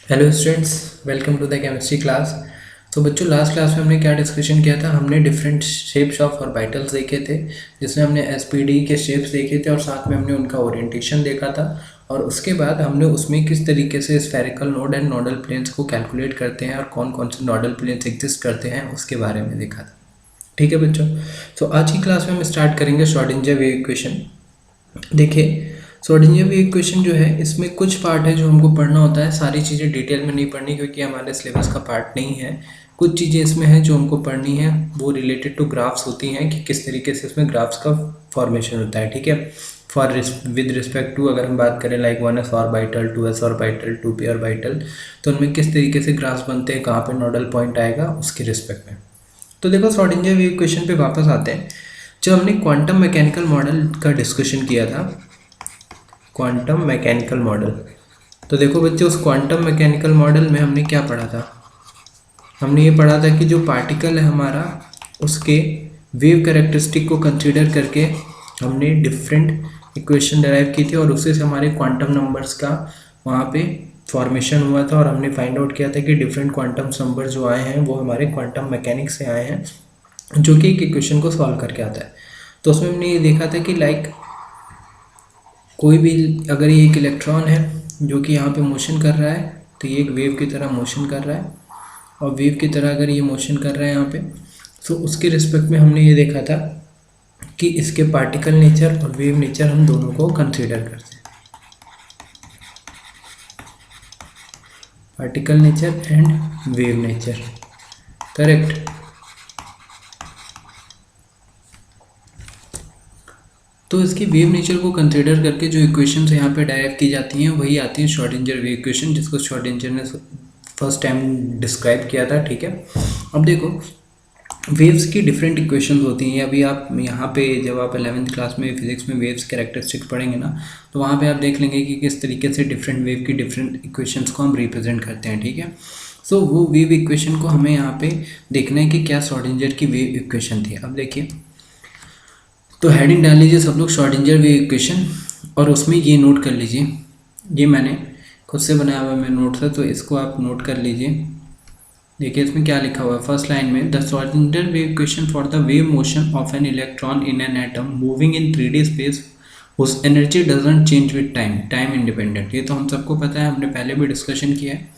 Hello students, welcome to the chemistry class. तो बच्चों, last class में हमने क्या डिस्कशन किया था? हमने डिफरेंट शेप्स ऑफ ऑर्बिटल्स देखे थे, जिसमें हमने एसपीडी के शेप्स देखे थे और साथ में हमने उनका ओरिएंटेशन देखा था। और उसके बाद हमने उसमें किस तरीके से spherical node and nodal planes को कैलकुलेट करते हैं और कौन कौन से नोडल प्लेन्स एग्जिस्ट करते हैं उसके बारे में देखा था। ठीक है बच्चों, तो आज की क्लास में हम स्टार्ट करेंगे श्रोडिंगर वेव इक्वेशन। देखिए, श्रोडिंगर वेव इक्वेशन जो है, इसमें कुछ पार्ट है जो हमको पढ़ना होता है। सारी चीज़ें डिटेल में नहीं पढ़नी क्योंकि हमारे सिलेबस का पार्ट नहीं है। कुछ चीज़ें इसमें हैं जो हमको पढ़नी है, वो रिलेटेड टू ग्राफ्स होती हैं कि किस तरीके से इसमें ग्राफ्स का फॉर्मेशन होता है। ठीक है, विद रिस्पेक्ट टू अगर हम बात करें like 1s orbital, 2s orbital, 2p orbital, तो उनमें किस तरीके से ग्राफ्स बनते हैं, कहाँ पे नोडल पॉइंट आएगा उसके रिस्पेक्ट में। तो देखो, श्रोडिंगर वेव इक्वेशन पे वापस आते हैं। जब हमने क्वांटम मैकेनिकल मॉडल का डिस्कशन किया था, क्वांटम मैकेनिकल मॉडल, तो देखो बच्चों, उस क्वांटम मैकेनिकल मॉडल में हमने क्या पढ़ा था? हमने ये पढ़ा था कि जो पार्टिकल है हमारा, उसके वेव कैरेक्टरिस्टिक को कंसीडर करके हमने डिफरेंट इक्वेशन डराइव की थी और उससे से हमारे क्वांटम नंबर्स का वहाँ पे फॉर्मेशन हुआ था। और हमने फाइंड आउट किया था कि डिफरेंट क्वांटम नंबर जो आए हैं वो हमारे क्वांटम मैकेनिक्स से आए हैं, जो कि एक इक्वेशन को सॉल्व करके आता है। तो उसमें हमने ये देखा था कि लाइक कोई भी, अगर ये एक इलेक्ट्रॉन है जो कि यहाँ पे मोशन कर रहा है, तो ये एक वेव की तरह मोशन कर रहा है। और वेव की तरह अगर ये मोशन कर रहा है यहाँ पे, तो उसके रिस्पेक्ट में हमने ये देखा था कि इसके पार्टिकल नेचर और वेव नेचर हम दोनों को कंसीडर करते हैं। Particle nature and wave nature, correct. तो इसकी वेव नेचर को कंसीडर करके जो इक्वेशंस यहाँ पे डायरेक्ट की जाती हैं वही आती हैं श्रोडिंगर वेव इक्वेशन, जिसको श्रोडिंगर ने फर्स्ट टाइम डिस्क्राइब किया था। ठीक है, अब देखो, वेव्स की डिफरेंट इक्वेशंस होती हैं। अभी आप यहाँ पे जब आप 11th क्लास में फिजिक्स में वेव्स कैरेक्टरिस्टिक्स पढ़ेंगे ना, तो वहाँ पे आप देख लेंगे कि किस तरीके से डिफरेंट वेव की डिफरेंट इक्वेशंस को हम रिप्रेजेंट करते हैं। ठीक है, सो वो वेव इक्वेशन को हमें यहाँ पे देखना है कि क्या श्रोडिंगर की वेव इक्वेशन थी। अब देखिए, तो हेडिंग डाल लीजिए सब लोग श्रोडिंगर वेव इक्वेशन, और उसमें ये नोट कर लीजिए, ये मैंने खुद से बनाया हुआ मैं नोट था, तो इसको आप नोट कर लीजिए। देखिए इसमें क्या लिखा हुआ है फर्स्ट लाइन में, the Schrodinger wave equation for the wave motion of an electron in an atom moving in 3D space उस energy doesn't change with time, time independent. ये तो हम सबको पता है, हमने पहले भी डिस्कशन किया है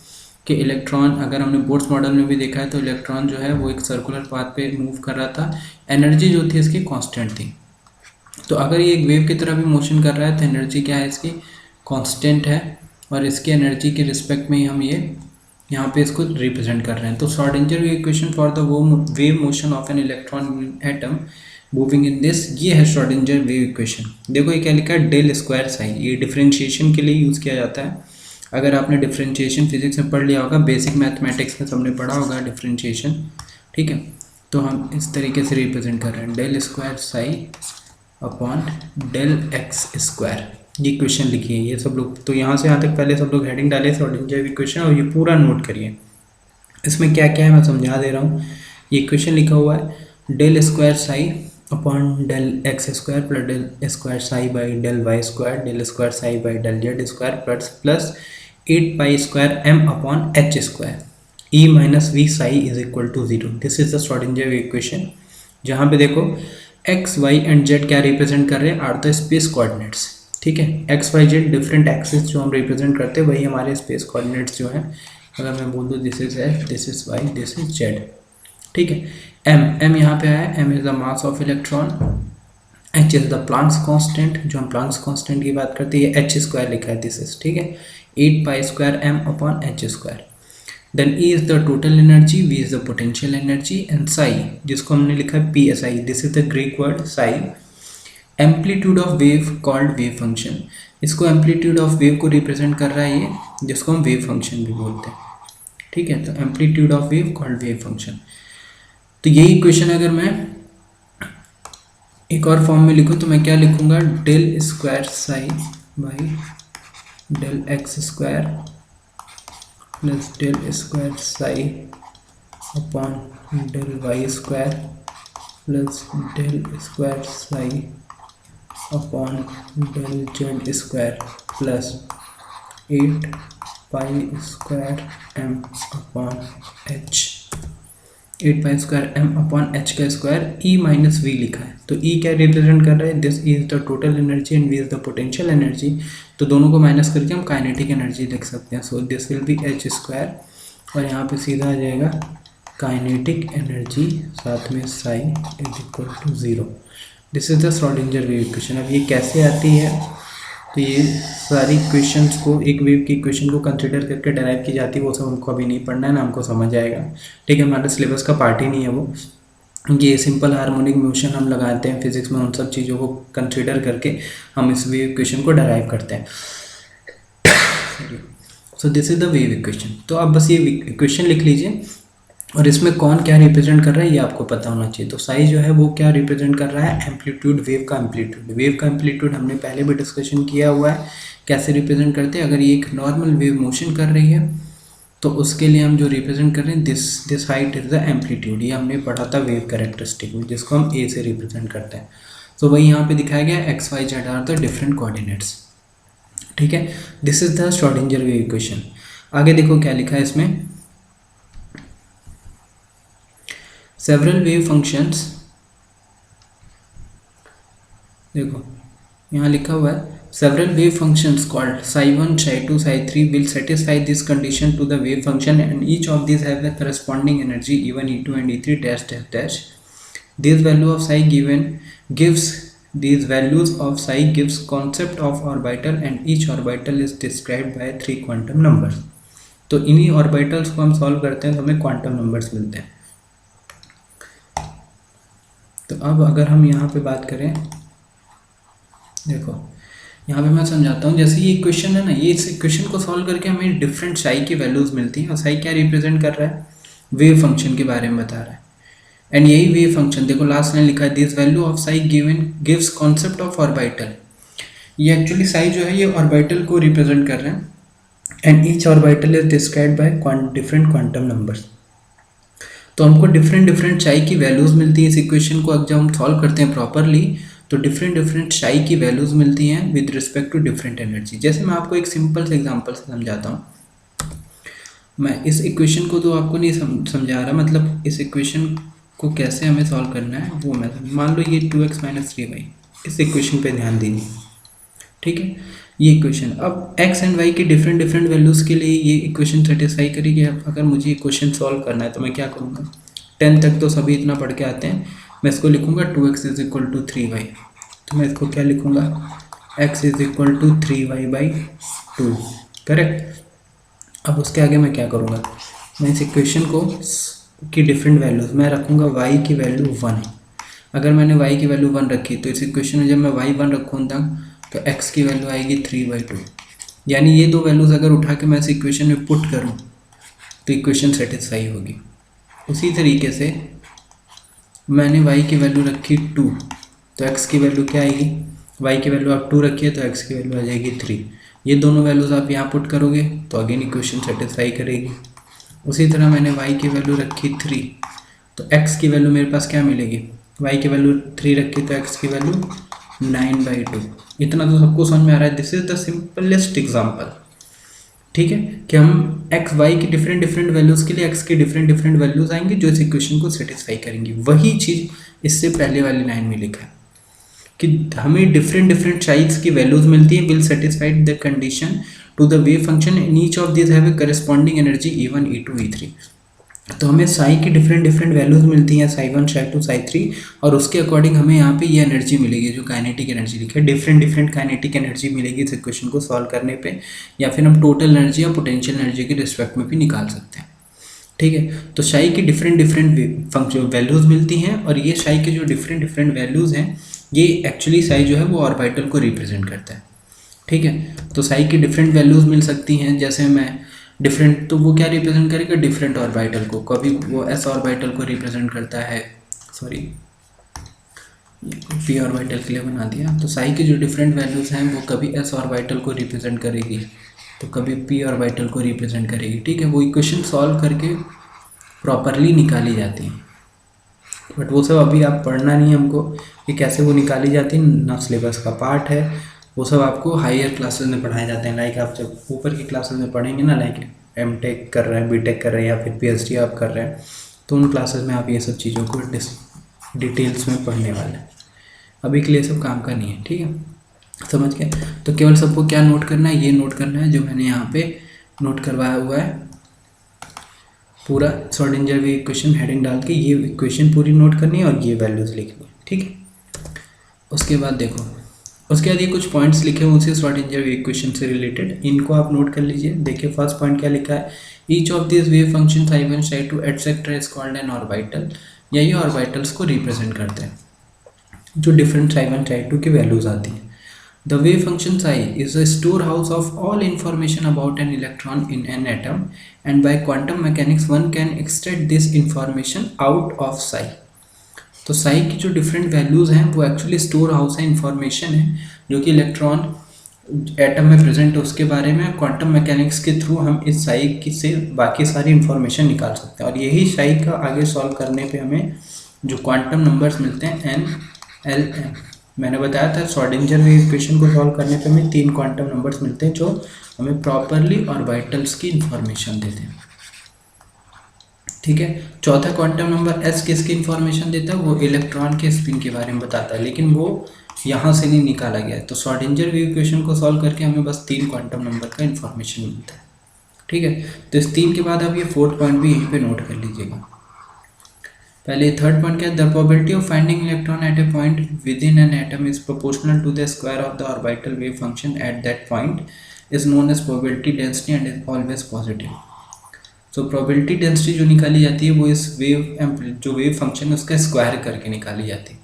कि इलेक्ट्रॉन, अगर हमने बोर्ड्स मॉडल में भी देखा है, तो इलेक्ट्रॉन जो है वो एक सर्कुलर पाथ पे मूव कर रहा था, एनर्जी जो थी इसकी कांस्टेंट थी। तो अगर ये एक वेव की तरह भी मोशन कर रहा है तो एनर्जी क्या है इसकी? कांस्टेंट है। और इसकी एनर्जी के रिस्पेक्ट में ही हम ये यहाँ पे इसको रिप्रेजेंट कर रहे हैं। तो Schrodinger wave equation for the wave motion of an electron atom moving in this, ये है श्रोडिंगर वेव इक्वेशन। देखो ये क्या लिखा है, डेल स्क्वायर साई, ये डिफरेंशिएशन के लिए यूज़ किया जाता है। अगर आपने डिफरेंशिएशन फिजिक्स में पढ़ लिया होगा, बेसिक मैथमेटिक्स में सबने पढ़ा होगा डिफरेंशिएशन। ठीक है, तो हम इस तरीके से रिप्रेजेंट कर रहे हैं, del square psi upon del x square. ये इक्वेशन लिखी है ये सब लोग। तो यहाँ से यहाँ तक पहले सब लोग हेडिंग डाले श्रोडिंगर इक्वेशन, और ये पूरा नोट करिए। इसमें क्या क्या है मैं समझा दे रहा हूँ। ये इक्वेशन लिखा हुआ है, del square psi upon del x square plus del square psi by del y square, del square psi by del z square plus 8 pi square m upon h square, E minus V psi is equal to 0। This is the Schrödinger equation, जहाँ पे देखो x y and z क्या represent कर रहे हैं, are the space coordinates. ठीक है, x Y z different axis जो हम रिप्रेजेंट करते हैं वही हमारे स्पेस कोऑर्डिनेट्स जो हैं। अगर मैं बोल दूँ this is x, this is y, this is z. ठीक है, एम यहाँ पे आया, m is the mass of electron, h is the Planck's constant, जो हम प्लांक्स कांस्टेंट की बात करते हैं, एच स्क्वायर लिखा है, दिस इज, ठीक है, 8 pi square m upon h square. Then E is the total energy, V is the potential energy, and psi जिसको हमने लिखा है PSI, this is the Greek word psi, amplitude of wave called wave function। इसको amplitude of wave को represent कर रहा है ये, जिसको हम wave function भी बोलते हैं। ठीक है, तो amplitude of wave called wave function। तो यही इक्वेशन अगर मैं एक और फॉर्म में लिखूँ तो मैं क्या लिखूँगा, del square psi by del x square plus del square psi upon del y square plus del square psi upon del z square plus 8 pi square m upon h, 8 pi square m upon h का square, E minus V लिखा है। तो E क्या represent कर रहा है, this is the total energy and V is the potential energy. तो दोनों को माइनस करके हम काइनेटिक एनर्जी लिख सकते हैं। So this will B H square, और यहाँ पे सीधा आ जाएगा काइनेटिक एनर्जी साथ में psi is equal to 0। This is the Schrodinger wave equation. अब ये कैसे आती है, तो ये सारी इक्वेशंस को, एक वेव की इक्वेशन को कंसिडर करके डेराइव की जाती है। वो सब हमको अभी नहीं पढ़ना है ना, हमको समझ आएगा, ठीक है, हमारे सिलेबस का पार्ट ही नहीं है वो। ये सिंपल हार्मोनिक मोशन हम लगाते हैं फिजिक्स में, उन सब चीज़ों को कंसिडर करके हम इस वेव इक्वेशन को डेराइव करते हैं। So this is the wave equation. तो आप बस ये इक्वेशन लिख लीजिए, और इसमें कौन क्या रिप्रेजेंट कर रहा है ये आपको पता होना चाहिए। तो साई जो है वो क्या रिप्रेजेंट कर रहा है, एम्पलीट्यूड, वेव का एम्पलीट्यूड। वेव का एम्पलीट्यूड हमने पहले भी डिस्कशन किया हुआ है, कैसे रिप्रेजेंट करते हैं। अगर ये एक नॉर्मल वेव मोशन कर रही है तो उसके लिए हम जो रिप्रेजेंट कर रहे हैं, this height is the amplitude. ये हमने पढ़ा था वेव कैरेक्टरिस्टिक में, जिसको हम ए से रिप्रेजेंट करते हैं। तो वही यहाँ पे दिखाया गया, x Y z are the different coordinates, ठीक है। This is the Schrodinger wave equation. आगे देखो क्या लिखा है इसमें, सेवरल वेव फंक्शंस, देखो यहाँ लिखा हुआ है, several wave functions called psi1, psi2, psi3 will satisfy this condition to the wave function, and each of these have the corresponding energy E1, E2 and E3 dash dash dash. This value of psi gives these values of psi gives concept of orbital, and each orbital is described by 3 quantum numbers. तो इन्हीं orbitals को हम solve करते हैं तो हमें quantum numbers मिलते हैं। तो अब अगर हम यहाँ पे बात करें, देखो यहाँ पे मैं समझाता हूँ। जैसे ये इक्वेशन है ना, ये इस इक्वेशन को सॉल्व करके हमें डिफरेंट साई की वैल्यूज़ मिलती हैं, और साई क्या रिप्रेजेंट कर रहा है, वेव फंक्शन के बारे में बता रहा है। एंड यही वेव फंक्शन, देखो लास्ट लाइन लिखा है, this value of Sai gives concept of orbital. ये एक्चुअली साई जो है ये ऑर्बिटल को रिप्रेजेंट कर रहे हैं, and each orbital is described by different quantum numbers. तो हमको डिफरेंट साई की वैल्यूज़ मिलती है इस इक्वेशन को। अब जब हम सॉल्व करते हैं प्रॉपरली तो डिफरेंट साई की वैल्यूज़ मिलती हैं with respect to different energy. जैसे मैं आपको एक सिंपल से एग्जांपल से समझाता हूँ। मैं इस इक्वेशन को तो आपको नहीं समझा रहा, मतलब इस इक्वेशन को कैसे हमें सॉल्व करना है वो मैं, मान लो ये 2x - 3y, इस इक्वेशन पे ध्यान दीजिए, ठीक है। ये इक्वेशन, अब x एंड y की डिफरेंट वैल्यूज़ के लिए ये इक्वेशन सेटिस्फाई करेगी। अब अगर मुझे इक्वेशन सॉल्व करना है तो मैं क्या करूँगा, 10 तक तो सभी इतना पढ़ के आते हैं। मैं इसको लिखूँगा 2x = 3y, तो मैं इसको क्या लिखूँगा, x = 3y/2, करेक्ट। अब उसके आगे मैं क्या करूँगा, मैं इस इक्वेशन को की डिफरेंट वैल्यूज़ मैं रखूँगा, y की वैल्यू 1 है। अगर मैंने y की वैल्यू 1 रखी तो इस इक्वेशन में जब मैं y 1 रखूँगा तो x की वैल्यू आएगी 3/2। यानी ये दो वैल्यूज़ अगर उठा के मैं इस इक्वेशन में पुट करूँ तो इक्वेशन सेटिस्फाई होगी। उसी तरीके से मैंने y की वैल्यू रखी 2, तो x की वैल्यू क्या आएगी, y की वैल्यू आप 2 रखिए तो x की वैल्यू आ जाएगी 3। ये दोनों वैल्यूज़ आप यहाँ पुट करोगे तो अगेन इक्वेशन सेटिस्फाई करेगी। उसी तरह मैंने y की वैल्यू रखी 3, तो x की वैल्यू मेरे पास क्या मिलेगी, y की वैल्यू 3 रखी तो x की वैल्यू 9/2। इतना तो सबको समझ में आ रहा है। This is the simplest example, ठीक है, कि हम एक्स वाई की डिफरेंट वैल्यूज़ के लिए एक्स की डिफरेंट वैल्यूज़ आएंगी जो इस इक्वेशन को सेटिस्फाई करेंगी। वही चीज़ इससे पहले वाली लाइन में लिखा है कि हमें डिफरेंट साइज की वैल्यूज़ मिलती है, will satisfied the condition to the wave function in each of this have a corresponding energy E1, E2, E3। तो हमें साई की डिफरेंट वैल्यूज़ मिलती हैं, psi1, psi2, psi3, और उसके अकॉर्डिंग हमें यहाँ पे ये एनर्जी मिलेगी जो काइनेटिक एनर्जी लिखी है। डिफरेंट काइनेटिक एनर्जी मिलेगी इस इक्वेशन को सॉल्व करने पे, या फिर हम टोटल एनर्जी या पोटेंशियल एनर्जी के रिस्पेक्ट में भी निकाल सकते हैं, ठीक है। तो साई की डिफरेंट फंक्शन वैल्यूज़ मिलती हैं, और ये साई के जो डिफरेंट वैल्यूज़ हैं ये एक्चुअली साई जो है वो ऑर्बिटल को रिप्रेजेंट करता है, ठीक है। तो साई की डिफरेंट वैल्यूज़ मिल सकती हैं, जैसे मैं डिफरेंट, तो वो क्या रिप्रेजेंट करेगा, डिफरेंट ऑर्बिटल को। कभी वो एस ऑर्बिटल को रिप्रेजेंट करता है, सॉरी पी ऑर्बिटल के लिए बना दिया। तो साई की जो डिफरेंट वैल्यूज़ हैं वो कभी एस ऑर्बिटल को रिप्रेजेंट करेगी तो कभी पी ऑर्बिटल को रिप्रेजेंट करेगी, ठीक है। वो इक्वेशन सॉल्व करके प्रॉपरली निकाली जाती हैं, बट वो सब अभी आप पढ़ना नहीं है हमको कि कैसे वो निकाली जाती है, ना सिलेबस का पार्ट है, वो सब आपको हायर क्लासेस में पढ़ाए जाते हैं। लाइक आप जब ऊपर की क्लासेस में पढ़ेंगे ना, लाइक एमटेक कर रहे हैं, बीटेक कर रहे हैं या फिर पीएचडी आप कर रहे हैं, तो उन क्लासेस में आप ये सब चीज़ों को डिटेल्स में पढ़ने वाले हैं। अभी के लिए सब काम का नहीं है, ठीक है, समझ गए। तो केवल सबको क्या नोट करना है, ये नोट करना है जो मैंने यहाँ पे नोट करवाया हुआ है, पूरा श्रोडिंगर वेव इक्वेशन हेडिंग डाल के ये इक्वेशन पूरी नोट करनी है और ये वैल्यूज़ लिखनी है, ठीक है। उसके बाद देखो, उसके बाद ये कुछ पॉइंट्स लिखे हुए उसी श्रोडिंगर वेव इक्वेशन से रिलेटेड, इनको आप नोट कर लीजिए। देखिए फर्स्ट पॉइंट क्या लिखा है, each of this wave function I1 I2 etcetera is called an orbital, या ये ऑर्बिटल्स को रिप्रेजेंट करते हैं जो डिफरेंट I1 I2 की वैल्यूज आती हैं। The wave function psi is a storehouse of all information about an electron in an atom, and by quantum mechanics one can extract this information out of psi. तो psi की जो different values हैं वो actually store house है, information है जो कि electron atom में प्रेजेंट है उसके बारे में। क्वांटम मैकेनिक्स के थ्रू हम इस psi की से बाकी सारी इंफॉर्मेशन निकाल सकते हैं, और यही psi का आगे सॉल्व करने पे हमें जो क्वांटम नंबर्स मिलते हैं n, l, m, मैंने बताया था श्रोडिंगर वेव इक्वेशन को सॉल्व करने पे हमें 3 क्वांटम नंबर्स मिलते हैं जो हमें प्रॉपरली ऑर्बिटल्स की इंफॉर्मेशन देते हैं, ठीक है। चौथा क्वांटम नंबर s किसकी इंफॉर्मेशन देता है, वो इलेक्ट्रॉन के स्पिन के बारे में बताता है, लेकिन वो यहाँ से नहीं निकाला गया है। तो श्रोडिंगर वेव इक्वेशन को सॉल्व करके हमें बस 3 क्वांटम नंबर का इंफॉर्मेशन मिलता है, ठीक है। तो इस 3 के बाद आप ये 4th पॉइंट भी यहीं पे नोट कर लीजिएगा। पहले थर्ड पॉइंट क्या है, the probability of finding electron at a point within an atom is proportional to the square of the orbital wave function at that point is known as probability density and is always positive. So probability density जो निकाली जाती है वो इस जो wave function है उसका square करके निकाली जाती है,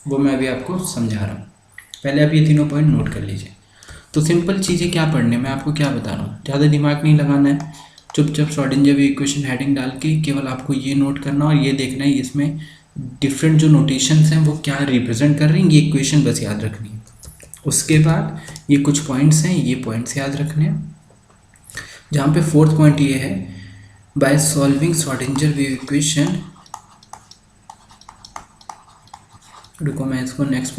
वो मैं अभी आपको समझा रहा हूँ। पहले आप ये तीनों पॉइंट नोट कर लीजिए। तो सिंपल चीज़ें क्या पढ़ने, मैं आपको क्या बता रहा हूँ, ज़्यादा दिमाग नहीं लगाना है, चुपचाप श्रोडिंगर वेव इक्वेशन हेडिंग डाल के केवल आपको ये नोट करना और ये देखना है इसमें डिफरेंट जो नोटेशंस हैं वो क्या रिप्रेजेंट कर रही हैं, ये इक्वेशन बस याद रखनी है। उसके बाद ये कुछ पॉइंट्स हैं, ये पॉइंट्स याद रखने हैं। जहाँ पे 4th पॉइंट ये है, by solving Schrodinger wave equation, रुको मैं इसको नेक्स्ट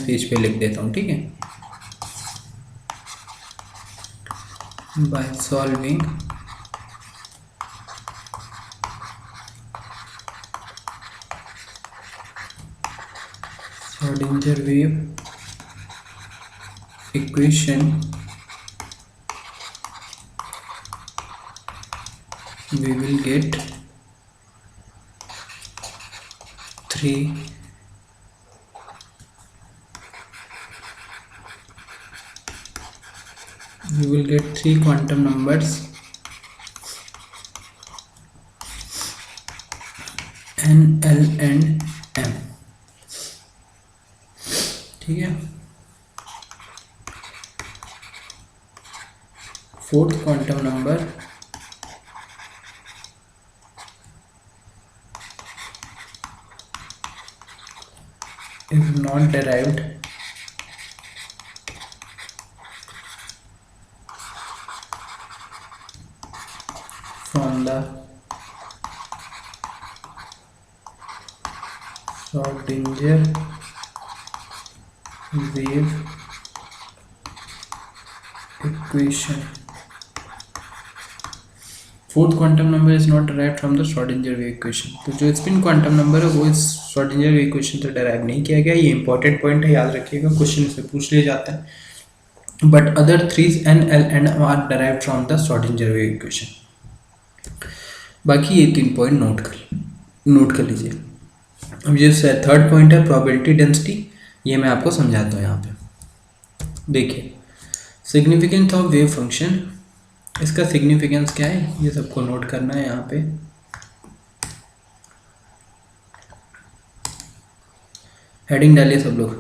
पेज पे लिख देता हूँ, ठीक है। By solving Schrodinger wave equation we will get three quantum numbers n, l and m, ठीक है। 4th quantum number is not derived from the Schrodinger wave equation. 4th quantum number is not derived from the Schrodinger wave equation. तो जो spin quantum number है वो इस Schrodinger wave equation से derive नहीं किया गया। ये इंपॉर्टेंट पॉइंट है, याद रखिएगा, क्वेश्चन से पूछ लिया जाता है। But other 3 n, l and m are derived from the Schrodinger wave equation. बाकी ये 3 पॉइंट नोट कर लीजिए। अब ये 3rd पॉइंट है प्रोबेबिलिटी डेंसिटी, ये मैं आपको समझाता हूँ। यहाँ पे देखिए सिग्निफिकेंस ऑफ वेव फंक्शन, इसका सिग्निफिकेंस क्या है ये सबको नोट करना है। यहाँ पे हेडिंग डालिए सब लोग,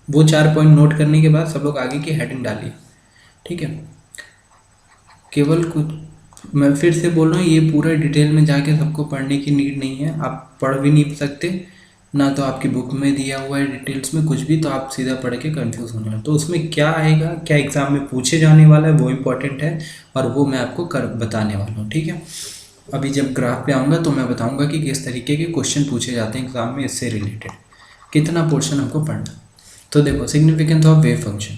वो 4 पॉइंट नोट करने के बाद सब लोग आगे की हेडिंग डालिए, ठीक है। केवल कुछ मैं फिर से बोल रहा हूँ, ये पूरा डिटेल में जाके सबको पढ़ने की नीड नहीं है, आप पढ़ भी नहीं सकते ना, तो आपकी बुक में दिया हुआ है डिटेल्स में कुछ भी, तो आप सीधा पढ़ के कंफ्यूज होने वाले। तो उसमें क्या आएगा, क्या एग्ज़ाम में पूछे जाने वाला है वो इम्पोर्टेंट है, और वो मैं आपको बताने वाला हूँ, ठीक है। अभी जब ग्राफ पे आऊँगा तो मैं बताऊँगा कि किस तरीके के क्वेश्चन पूछे जाते हैं एग्ज़ाम में इससे रिलेटेड, कितना पोर्शन हमको पढ़ना। तो देखो significance of wave function,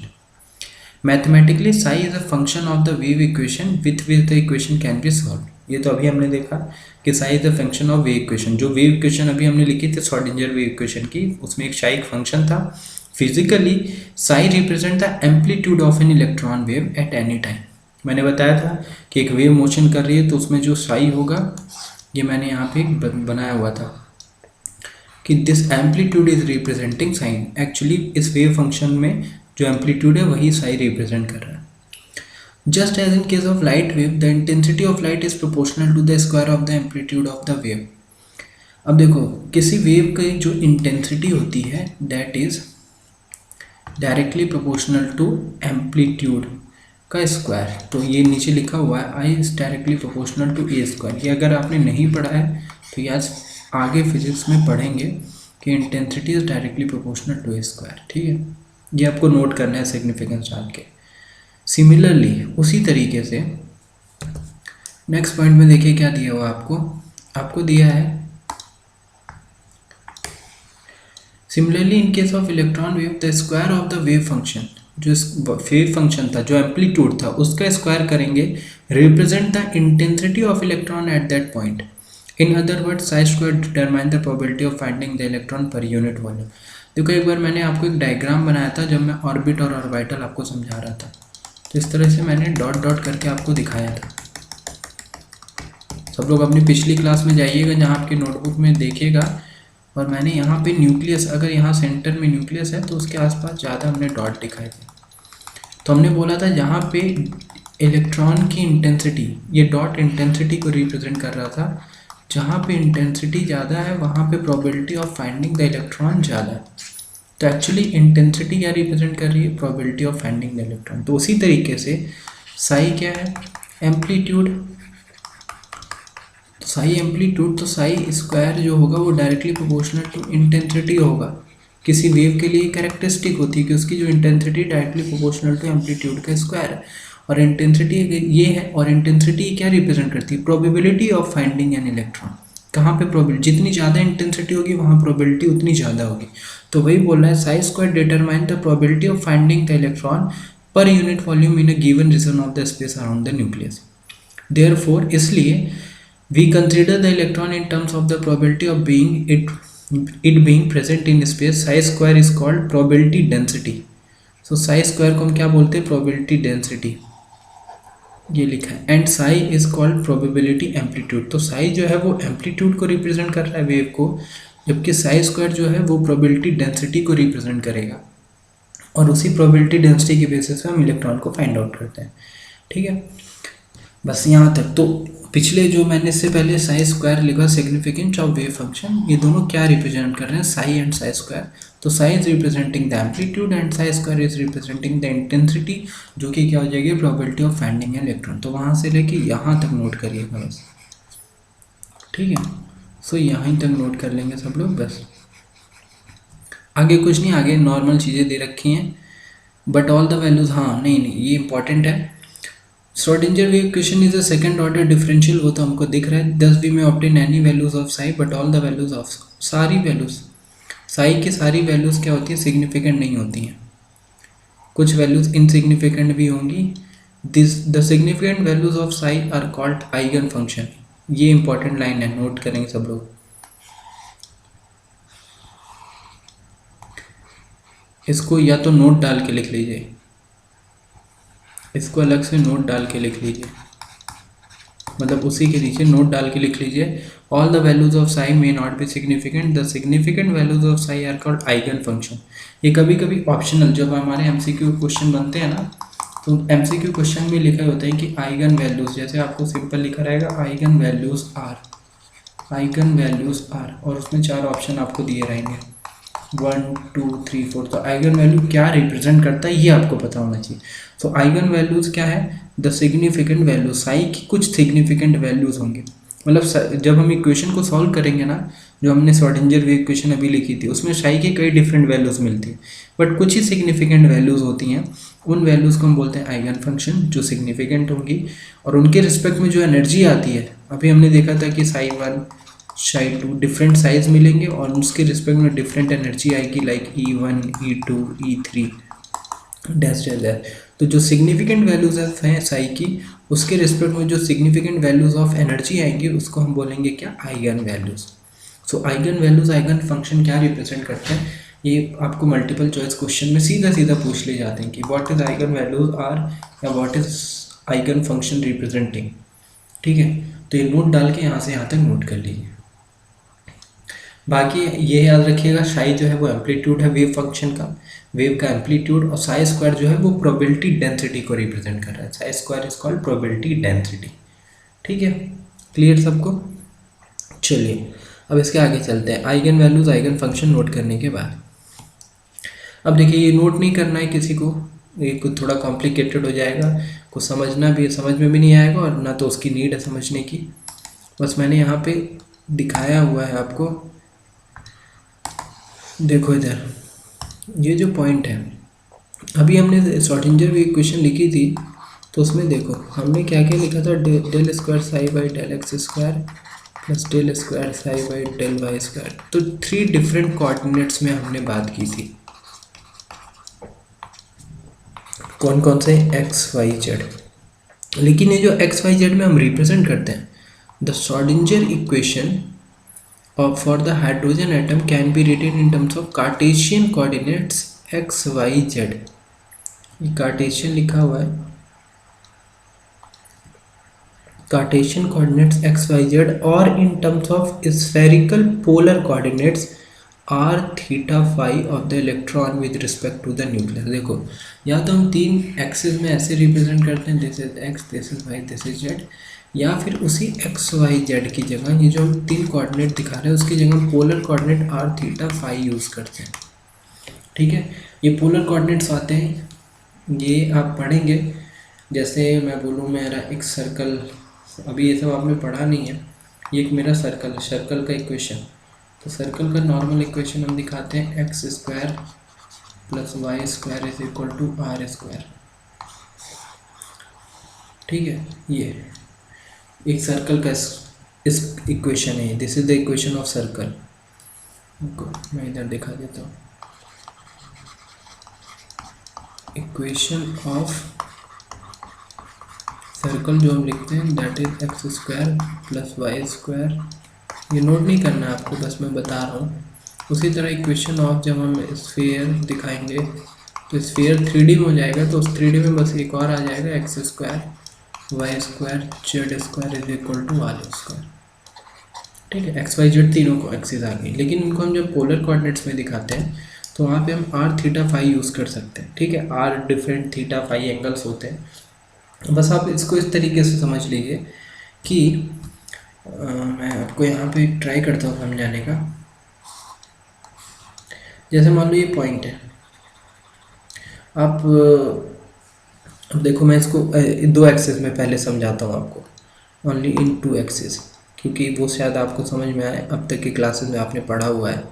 mathematically Sai is a function of the wave equation with which the equation can be solve. ये तो अभी हमने देखा कि Sai is a function of wave equation. जो वेव इक्वेशन अभी हमने लिखी थी श्रोडिंगर वेव इक्वेशन की, उसमें एक शाइक फंक्शन था। Physically Sai represent the amplitude of an electron wave at any time. मैंने बताया था कि एक वेव मोशन कर रही है तो उसमें जो साई होगा, ये मैंने यहाँ पे बनाया हुआ था कि this amplitude is representing sine. Actually इस वेव फंक्शन में जो एम्पलीट्यूड है वही साई रिप्रेजेंट कर रहा है। Just as in case of light wave, the intensity of light is proportional to the square of the amplitude of the wave. अब देखो, किसी वेव की जो इंटेंसिटी होती है that is directly proportional to amplitude का स्क्वायर। तो ये नीचे लिखा हुआ है I is directly proportional to A square. ये अगर आपने नहीं पढ़ा है तो ये आज आगे फिजिक्स में पढ़ेंगे कि intensity is directly proportional to A square. ठीक है, ये आपको नोट करना है सिग्निफिकेंस डाल के। सिमिलरली उसी तरीके से नेक्स्ट पॉइंट में देखिए क्या दिया हुआ आपको दिया है similarly in case of electron wave the square of the wave function, जो वेव फंक्शन था जो एम्पलीट्यूड था उसका स्क्वायर करेंगे represent the intensity of electron eight that point. In other word Sai square determine the probability of finding the electron per unit volume. देखो, एक बार मैंने आपको एक डायग्राम बनाया था जब मैं ऑर्बिट और ऑर्बिटल आपको समझा रहा था, तो इस तरह से मैंने डॉट डॉट करके आपको दिखाया था। सब लोग अपनी पिछली क्लास में जाइएगा जहाँ आपकी नोटबुक में देखिएगा, और मैंने यहाँ पे न्यूक्लियस, अगर यहाँ सेंटर में न्यूक्लियस है तो उसके आसपास ज़्यादा हमने डॉट दिखाए थे। तो हमने बोला था जहाँ पे इलेक्ट्रॉन की इंटेंसिटी, ये डॉट इंटेंसिटी को रिप्रेजेंट कर रहा था, जहाँ पे इंटेंसिटी ज़्यादा है वहाँ पे probability of finding the electron ज़्यादा है। तो एक्चुअली इंटेंसिटी क्या रिप्रेजेंट कर रही है? Probability of finding the electron. तो उसी तरीके से साई क्या है? एम्पलीट्यूड। तो साई एम्पलीट्यूड, तो साई स्क्वायर जो होगा वो डायरेक्टली प्रोपोर्शनल टू इंटेंसिटी होगा। किसी वेव के लिए कैरेक्टरिस्टिक होती है कि उसकी जो intensity directly proportional to amplitude का स्क्वायर है, और इंटेंसिटी ये है। और इंटेंसिटी क्या रिप्रेजेंट करती है? Probability of finding an electron. कहाँ पे प्रोबेबिलिटी? जितनी ज़्यादा इंटेंसिटी होगी वहाँ प्रोबेबिलिटी उतनी ज़्यादा होगी। तो वही बोल रहा है psi square determine the probability of finding the electron per unit volume in a given region of the space around the nucleus. Therefore इसलिए we consider the electron in terms of the probability of it being present in space. Psi square is called probability density. So psi square को हम क्या बोलते हैं? probability density, ये लिखा है। And psi is called probability amplitude. तो psi जो है वो amplitude को रिप्रेजेंट कर रहा है वेव को, जबकि psi square जो है वो probability density को रिप्रेजेंट करेगा, और उसी probability density के बेसिस पे हम इलेक्ट्रॉन को फाइंड आउट करते हैं। ठीक है, बस यहाँ तक। तो पिछले जो मैंने इससे पहले साई स्क्वायर लिखा सिग्निफिकेंस ऑफ वेव फंक्शन, ये दोनों क्या रिप्रेजेंट कर रहे हैं? Psi and psi square. तो psi is representing the amplitude and psi square is representing the intensity, जो कि क्या हो जाएगी? Probability of finding an electron. तो वहाँ से लेके यहाँ तक नोट करिएगा बस। ठीक है, सो यहाँ तक नोट कर लेंगे सब लोग बस। आगे कुछ नहीं, आगे नॉर्मल चीज़ें दे रखी हैं, बट ऑल द वैल्यूज, हाँ नहीं ये इंपॉर्टेंट है। Schrodinger wave equation is a second order differential, वो तो हमको दिख रहा है। दस वी में obtain any values of Sai but all the values of, सारी वैल्यूज साई की सारी वैल्यूज क्या होती है? सिग्निफिकेंट नहीं होती हैं, कुछ वैल्यूज इनसिग्निफिकेंट भी होंगी। The significant values of psi R called eigen function. ये इंपॉर्टेंट लाइन है, नोट करेंगे सब लोग। इसको या तो नोट डाल के लिख लीजिए, इसको अलग से नोट डाल के लिख लीजिए, मतलब उसी के नीचे नोट डाल के लिख लीजिए। All the values of Sai may not be significant, the significant values of psi R called eigen function. ये कभी कभी ऑप्शनल, जब हमारे एमसीक्यू क्वेश्चन बनते हैं ना, तो एमसीक्यू क्वेश्चन में लिखा होता है कि आइगन वैल्यूज, जैसे आपको सिंपल लिखा रहेगा eigen values are, eigen values are, और उसमें चार ऑप्शन आपको दिए रहेंगे 1 2 3 4। तो आइगन वैल्यू क्या रिप्रेजेंट करता है ये आपको पता होना चाहिए। तो आइगन वैल्यूज क्या है? द सिग्निफिकेंट वैल्यू, साई की कुछ सिग्निफिकेंट वैल्यूज होंगे। मतलब जब हम इक्वेशन को सॉल्व करेंगे ना, जो हमने श्रोडिंगर वेव इक्वेशन अभी लिखी थी, उसमें साई की कई डिफरेंट वैल्यूज मिलती है, बट कुछ ही सिग्निफिकेंट वैल्यूज होती हैं। उन वैल्यूज़ को हम बोलते हैं आइगन फंक्शन, जो सिग्निफिकेंट होंगी, और उनके रिस्पेक्ट में जो एनर्जी आती है, अभी हमने देखा था कि साई 1 साई 2 डिफरेंट साइज मिलेंगे और उसके रिस्पेक्ट में डिफरेंट एनर्जी आएगी, like E1 E2 E3 dash dash. तो तो जो सिग्निफिकेंट वैल्यूज हैं साई की, उसके रिस्पेक्ट में जो सिग्निफिकेंट वैल्यूज ऑफ एनर्जी आएंगी उसको हम बोलेंगे क्या, आइगन वैल्यूज। सो आइगन वैल्यूज, आइगन फंक्शन क्या रिप्रेजेंट करते हैं, ये आपको मल्टीपल चॉइस क्वेश्चन में सीधा सीधा पूछ ले जाते हैं कि what is eigen values are, या what is eigen function representing. ठीक है, तो ये नोट डाल के यहाँ से यहाँ तक नोट कर लीजिए। बाकी ये याद रखिएगा, साई जो है वो एम्पलीट्यूड है वेव फंक्शन का, वेव का एम्पलीट्यूड, और साई स्क्वायर जो है वो प्रोबेबिलिटी डेंसिटी को रिप्रेजेंट कर रहा है। Psi square is called probability density. ठीक है, क्लियर सबको। चलिए अब इसके आगे चलते हैं। Eigen values, eigen function note करने के बाद अब देखिए, ये नोट नहीं करना है किसी को, ये कुछ थोड़ा कॉम्प्लिकेटेड हो जाएगा, कुछ समझना भी, समझ में भी नहीं आएगा, और ना तो उसकी नीड है समझने की। बस मैंने यहाँ पे दिखाया हुआ है आपको, देखो इधर ये जो पॉइंट है, अभी हमने श्रोडिंगर की इक्वेशन लिखी थी, तो उसमें देखो हमने क्या क्या लिखा था, del square psi by del x square plus del square psi by del y square. तो 3 डिफरेंट कोऑर्डिनेट्स में हमने बात की थी, कौन कौन से, एक्स वाई जेड। लेकिन ये जो एक्स वाई जेड में हम रिप्रेजेंट करते हैं, the Schrödinger equation for the hydrogen atom can be written in terms of Cartesian coordinates x y z। Cartesian लिखा हुआ है, Cartesian coordinates X Y Z, और in terms of spherical polar coordinates are theta phi of the electron with respect to the nucleus. देखो या तो हम 3 axis में ऐसे रिप्रेजेंट करते हैं, this is x, this is y, this is z, या फिर उसी एक्स वाई जेड की जगह ये जो हम 3 कोऑर्डिनेट दिखा रहे हैं उसकी जगह polar coordinate r theta phi use करते हैं। ठीक है, ये पोलर कोऑर्डिनेट्स आते हैं, ये आप पढ़ेंगे। जैसे मैं बोलूँ मेरा एक सर्कल, अभी ये सब आपने पढ़ा नहीं है, ये एक मेरा सर्कल है, सर्कल का इक्वेशन, तो सर्कल का नॉर्मल इक्वेशन हम दिखाते हैं, x square plus y square is equal to r square. ठीक है, ये एक सर्कल का इस इक्वेशन है, this is the equation of circle. मैं इधर दिखा देता हूँ, इक्वेशन ऑफ सर्कल जो हम लिखते हैं that is x square plus y square. ये नोट नहीं करना है आपको, बस मैं बता रहा हूँ। उसी तरह इक्वेशन ऑफ जब हम स्फीयर दिखाएंगे तो स्फीयर 3D में हो जाएगा, तो उस 3D में बस एक और आ जाएगा, x square Y square Z square is equal to r square. ठीक है, एक्स वाई जेड तीनों को एक्सिस आ गई, लेकिन इनको हम जब पोलर कोऑर्डिनेट्स में दिखाते हैं तो वहाँ पे हम आर थीटा फाई यूज़ कर सकते हैं। ठीक है, r different theta phi angles होते हैं। बस आप इसको इस तरीके से समझ लीजिए कि मैं आपको यहाँ पे ट्राई करता हूँ समझाने का। जैसे मान लो ये पॉइंट है, आप अब देखो मैं इसको 2 एक्सिस में पहले समझाता हूँ आपको, ओनली इन 2 एक्सिस, क्योंकि वो शायद आपको समझ में आए, अब तक की क्लासेस में आपने पढ़ा हुआ है।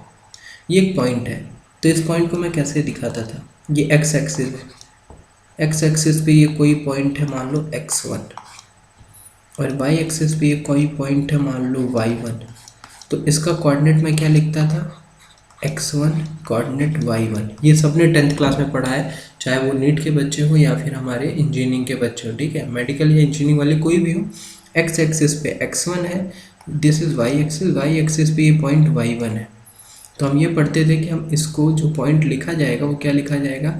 ये एक पॉइंट है, तो इस पॉइंट को मैं कैसे दिखाता था, ये एक्स एक्सिस, एक्स एक्सिस पे ये कोई पॉइंट है मान लो x1, और वाई एक्सिस पे ये कोई पॉइंट है मान लो y1। तो इसका कोऑर्डिनेट मैं क्या लिखता था, x1 कोऑर्डिनेट y1। ये सबने 10th क्लास में पढ़ा है, चाहे वो नीट के बच्चे हो या फिर हमारे इंजीनियरिंग के बच्चे हो। ठीक है, मेडिकल या इंजीनियरिंग वाले कोई भी हो, एक्स एक्सिस पे x1 है, दिस इज वाई एक्सिस पे ये पॉइंट y1 है। तो हम ये पढ़ते थे कि हम इसको जो पॉइंट लिखा जाएगा वो क्या लिखा जाएगा,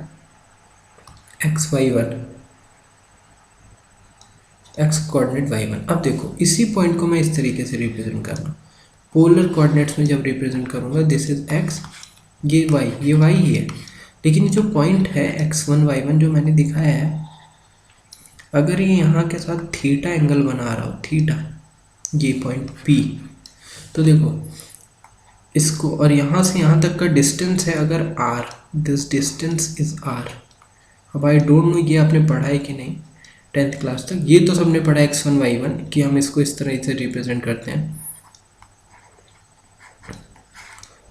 xy1, x कोऑर्डिनेट y1। अब देखो इसी पॉइंट को मैं इस तरीके से रिप्रेजेंट करना, पोलर कोऑर्डिनेट्स में जब रिप्रेजेंट करूँगा, दिस इज x, ये y ही है। लेकिन जो पॉइंट है x1 y1 जो मैंने दिखाया है, अगर ये यहाँ के साथ थीटा एंगल बना रहा हो, थीटा, ये पॉइंट P, तो देखो इसको, और यहाँ से यहाँ तक का डिस्टेंस है अगर r, this distance is r। अब आई डोंट नो ये आपने पढ़ा है कि नहीं 10th क्लास तक, ये तो सबने पढ़ा x1 y1 कि हम इसको इस तरह से रिप्रेजेंट करते हैं।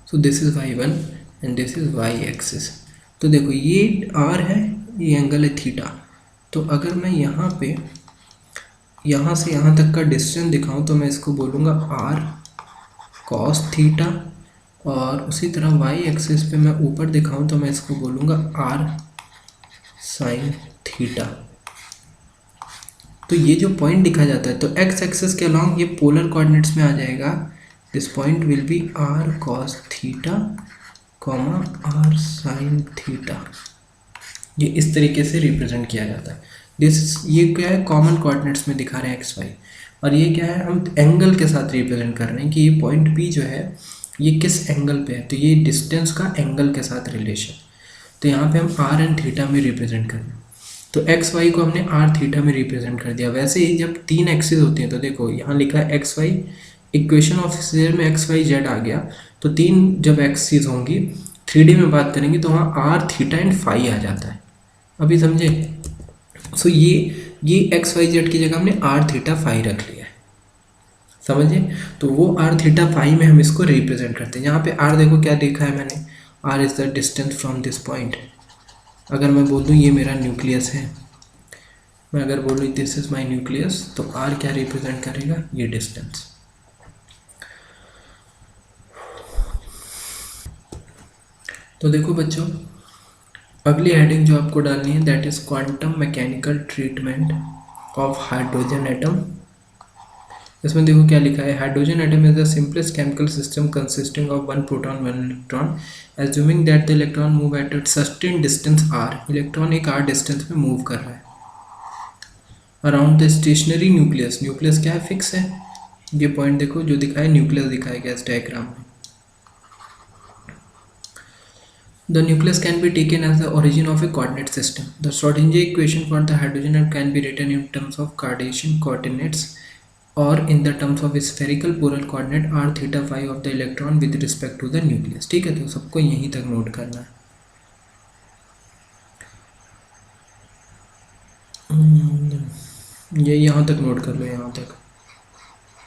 So this is y1 and this is y axis. तो देखो ये r है, ये एंगल है थीटा। तो अगर मैं यहाँ पे यहाँ से यहाँ तक का डिस्टेंस दिखाऊं तो मैं इसको बोलूँगा r cos थीटा, और उसी तरह y एक्सिस पे मैं ऊपर दिखाऊं तो मैं इसको बोलूँगा r sin थीटा। तो ये जो पॉइंट दिखा जाता है, तो एक्स एक्सिस के अलॉन्ग ये पोलर कोऑर्डिनेट्स में आ जाएगा। This point will be r cos theta comma r sine theta. ये इस तरीके से रिप्रेजेंट किया जाता है। ये क्या है, कॉमन कोऑर्डिनेट्स में दिखा रहे हैं एक्स वाई, और ये क्या है, हम एंगल के साथ रिप्रेजेंट कर रहे हैं कि ये पॉइंट पी जो है ये किस एंगल पे है। तो ये डिस्टेंस का एंगल के साथ रिलेशन, तो यहाँ पे हम आर एंड थीटा में रिप्रेजेंट कर रहे हैं। तो एक्स वाई को हमने आर थीटा में रिप्रेजेंट कर दिया। वैसे ही जब तीन एक्सिस होती हैं, तो देखो यहाँ लिखा है x y, equation of sphere में एक्स वाई जेड आ गया। तो तीन जब एक्सिस होंगी 3D में बात करेंगे तो वहाँ आर थीटा एंड फाई आ जाता है। अभी समझे? सो ये एक्स वाई जेड की जगह हमने आर थीटा फाई रख लिया है, समझे? तो वो आर थीटा फाई में हम इसको रिप्रेजेंट करते हैं। यहाँ पे आर देखो क्या देखा है मैंने, r is the distance from this point. अगर मैं बोल दूँ ये मेरा न्यूक्लियस है, मैं अगर बोलूँ दिस इज़ माई न्यूक्लियस, तो आर क्या रिप्रेजेंट करेगा, ये डिस्टेंस। तो देखो बच्चों, अगली हेडिंग जो आपको डालनी है that is quantum mechanical treatment of hydrogen atom. इसमें देखो क्या लिखा है, hydrogen atom is the simplest chemical system consisting of one proton one electron assuming that the electron move at a certain distance r. Electron एक r distance में move कर रहा है around the stationary nucleus. Nucleus क्या है, fix है। ये point देखो जो दिखा है, न्यूक्लियस दिखाया गया इस डायग्राम में। The nucleus can be taken as the origin of a coordinate system. The Schrodinger equation for the hydrogen atom can be written in terms of Cartesian coordinates or in the terms of spherical polar coordinate r theta phi of the electron with respect to the nucleus. ठीक है, तो सबको यहीं तक note करना है। ये यहाँ तक नोट कर लो, यहाँ तक,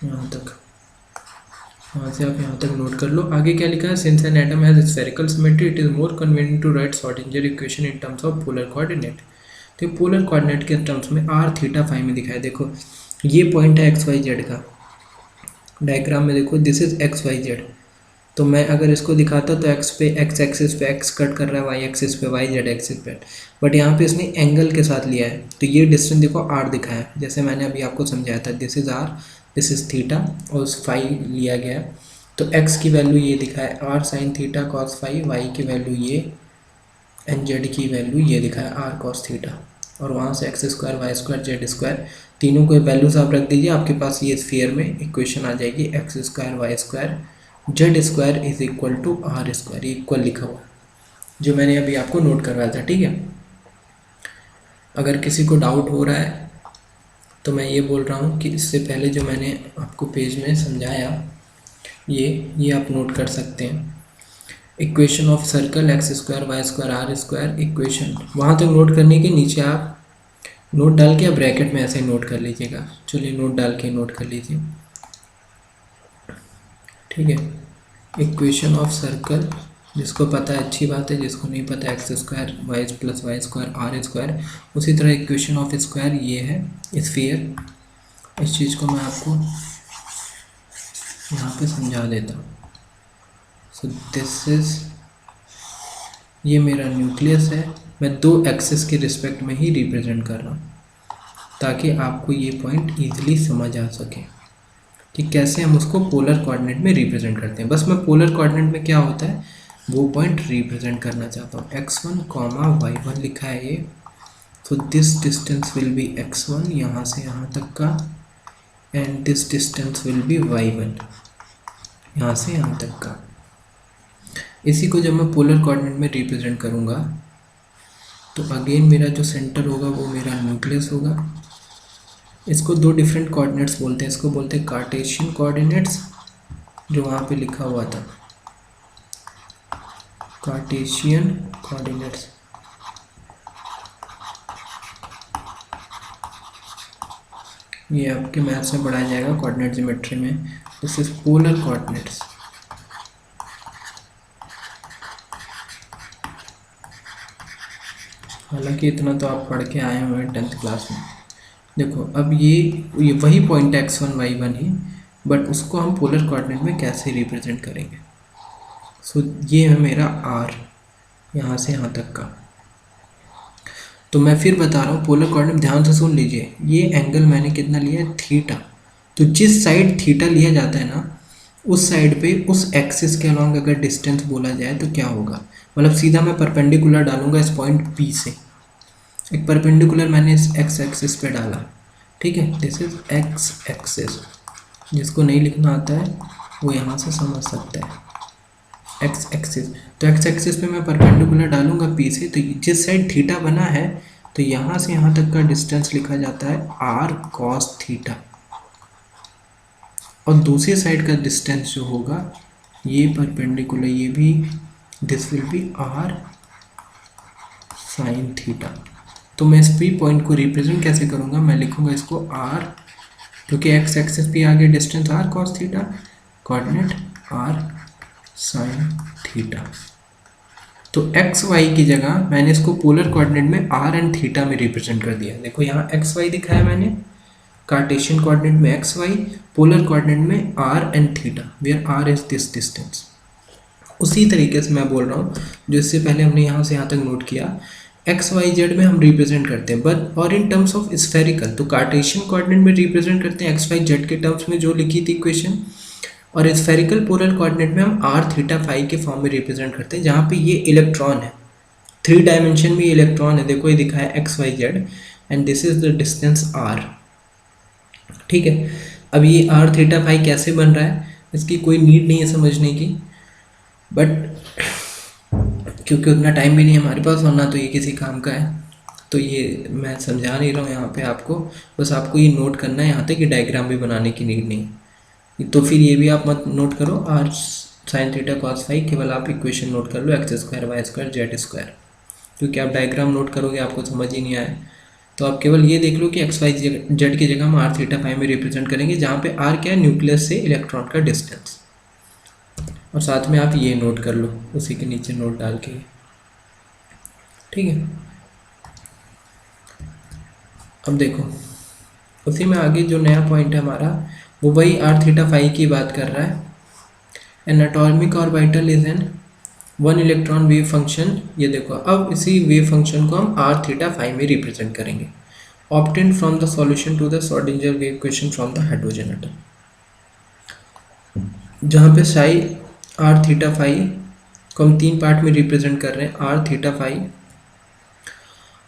यहाँ तक, यहाँ से आप यहाँ तक नोट कर लो। आगे क्या लिखा है, since an atom has spherical symmetry it is more convenient to write Schrödinger equation in terms of polar coordinate. तो पोलर कोऑर्डिनेट के टर्म्स में आर थीटा फाई में दिखाया। देखो ये पॉइंट है एक्स वाई जेड का, डायग्राम में देखो this is x Y z. तो मैं अगर इसको दिखाता तो एक्स पे एक्स एक्सिस पे एक्स कट कर रहा है, वाई एक्सिस पे वाई, जेड एक्सिस पे, बट यहाँ पे इसने एंगल के साथ लिया है। तो ये डिस्टेंस देखो आर दिखा है, जैसे मैंने अभी आपको समझाया था, this is r, this is theta, और उस फाई लिया गया है। तो एक्स की वैल्यू ये दिखा है r sine theta cos phi, y की वैल्यू ये, एंड जेड की वैल्यू ये दिखा है आर कॉस थीटा, और वहाँ से x square Y square Z square तीनों को वैल्यूज आप रख दीजिए, आपके पास ये स्फीयर में इक्वेशन आ जाएगी, x square Y square Z square is equal to r square. ये इक्वल लिखा हुआ जो मैंने अभी आपको नोट करवाया था, ठीक है। अगर किसी को डाउट हो रहा है तो मैं ये बोल रहा हूँ कि इससे पहले जो मैंने आपको पेज में समझाया ये आप नोट कर सकते हैं। Equation of circle x square Y square r square equation, वहाँ तक नोट करने के नीचे आप नोट डाल के आप ब्रैकेट में ऐसे नोट कर लीजिएगा। चलिए नोट डाल के नोट कर लीजिए, ठीक है। इक्वेशन ऑफ सर्कल, जिसको पता है अच्छी बात है, जिसको नहीं पता x square y plus y square r square. उसी तरह इक्वेशन ऑफ स्क्वायर ये है स्फीयर। इस चीज़ को मैं आपको यहाँ पे समझा देता हूँ। सो दिस इज, ये मेरा न्यूक्लियस है, मैं दो एक्सिस के रिस्पेक्ट में ही रिप्रेजेंट कर रहा हूँ ताकि आपको ये पॉइंट ईजिली समझ आ सके कि कैसे हम उसको पोलर कोऑर्डिनेट में रिप्रेजेंट करते हैं। बस मैं पोलर कोऑर्डिनेट में क्या होता है वो पॉइंट रिप्रेजेंट करना चाहता हूँ। x1 कॉमा y1 लिखा है ये, तो this distance will be x1 यहाँ से यहाँ तक का, and this distance will be y1 यहाँ से यहाँ तक का। इसी को जब मैं पोलर कोऑर्डिनेट में रिप्रेजेंट करूँगा तो अगेन मेरा जो सेंटर होगा वो मेरा न्यूक्लियस होगा। इसको दो डिफरेंट कोऑर्डिनेट्स बोलते हैं, इसको बोलते हैं कार्टेशियन कोऑर्डिनेट्स, जो वहाँ पे लिखा हुआ था कार्टेशियन कोऑर्डिनेट्स। ये आपके मैथ्स में पढ़ाया जाएगा कोऑर्डिनेट ज्योमेट्री में। This is polar coordinates. हालांकि इतना तो आप पढ़ के आए हुए हैं 10th क्लास में। देखो अब ये वही पॉइंट x1 y1 है, बट उसको हम पोलर कोऑर्डिनेट में कैसे रिप्रेजेंट करेंगे। सो ये है मेरा r यहाँ से यहाँ तक का। तो मैं फिर बता रहा हूँ, पोलर कोऑर्डिनेट ध्यान से सुन लीजिए, ये एंगल मैंने कितना लिया है, थीटा। तो जिस साइड थीटा लिया जाता है ना, उस साइड पे उस एक्सिस के अलॉन्ग अगर डिस्टेंस बोला जाए तो क्या होगा, मतलब सीधा मैं परपेंडिकुलर डालूंगा इस पॉइंट पी से, एक परपेंडिकुलर मैंने इस एक्स एक्सिस पे डाला, ठीक है, दिस इज एक्स एक्सिस। जिसको नहीं लिखना आता है वो यहाँ से समझ सकता है, एक्स एक्सिस। तो एक्स एक्सिस पे मैं परपेंडिकुलर डालूंगा पी से, तो जिस साइड थीटा बना है तो यहाँ से यहाँ तक का डिस्टेंस लिखा जाता है आर कॉस थीटा, और दूसरी साइड का डिस्टेंस जो होगा ये परपेंडिकुलर, ये भी this will be r sine theta. तो मैं इस पी पॉइंट को रिप्रेजेंट कैसे करूँगा, मैं लिखूँगा इसको आर, क्योंकि एक्स एक्सिस पे आगे distance r cos theta, coordinate r sine theta. तो एक्स वाई की जगह मैंने इसको पोलर कोऑर्डिनेट में आर एंड थीटा में रिप्रेजेंट कर दिया। देखो यहाँ एक्स वाई दिखाया मैंने, कार्टेशियन कोऑर्डिनेट में एक्स वाई, पोलर कोऑर्डिनेट में r and theta, where r is this distance. उसी तरीके से मैं बोल रहा हूँ जो इससे पहले हमने यहाँ से यहाँ तक नोट किया, एक्स वाई जेड में हम रिप्रेजेंट करते हैं, बट और इन टर्म्स ऑफ स्फेरिकल, तो कार्टेशियन कोऑर्डिनेट में रिप्रेजेंट करते हैं एक्स वाई जेड के टर्म्स में जो लिखी थी इक्वेशन, और स्फेरिकल पोलर कोऑर्डिनेट में हम आर थीटा फाई के फॉर्म में रिप्रेजेंट करते हैं, जहाँ पे ये इलेक्ट्रॉन है, 3 डायमेंशन में ये इलेक्ट्रॉन है, देखो ये दिखा है x Y z, and this is the distance r, ठीक है। अब ये आर थीटा फाई कैसे बन रहा है, इसकी कोई नीड नहीं है समझने की, बट क्योंकि उतना टाइम भी नहीं है हमारे पास, वरना तो ये किसी काम का है, तो ये मैं समझा नहीं रहा हूँ यहाँ पे आपको, बस आपको ये नोट करना है यहाँ तक कि डायग्राम भी बनाने की नीड नहीं। तो फिर ये भी आप मत नोट करो, R sine theta cos phi, केवल आप इक्वेशन नोट कर लो, X square Y square Z square, क्योंकि आप डायग्राम नोट करोगे आपको समझ ही नहीं आए, तो आप केवल ये देख लो कि एक्स वाई जेड की जगह हम आर थीटा फाई में रिप्रेजेंट करेंगे, जहाँ पे आर क्या है, न्यूक्लियस से इलेक्ट्रॉन का डिस्टेंस, और साथ में आप ये नोट कर लो उसी के नीचे नोट डाल के, ठीक है। अब देखो उसी में आगे जो नया पॉइंट है हमारा, वो वही आर थीटा फाई की बात कर रहा है। An atomic orbital is an 1 electron wave function, ये देखो अब इसी वेव फंक्शन को हम आर थीटा फाई में रिप्रेजेंट करेंगे, obtained from the solution to the Schrodinger wave equation from the hydrogen atom, जहाँ पे साई आर थीटा फाई को हम 3 पार्ट में रिप्रेजेंट कर रहे हैं, r theta phi.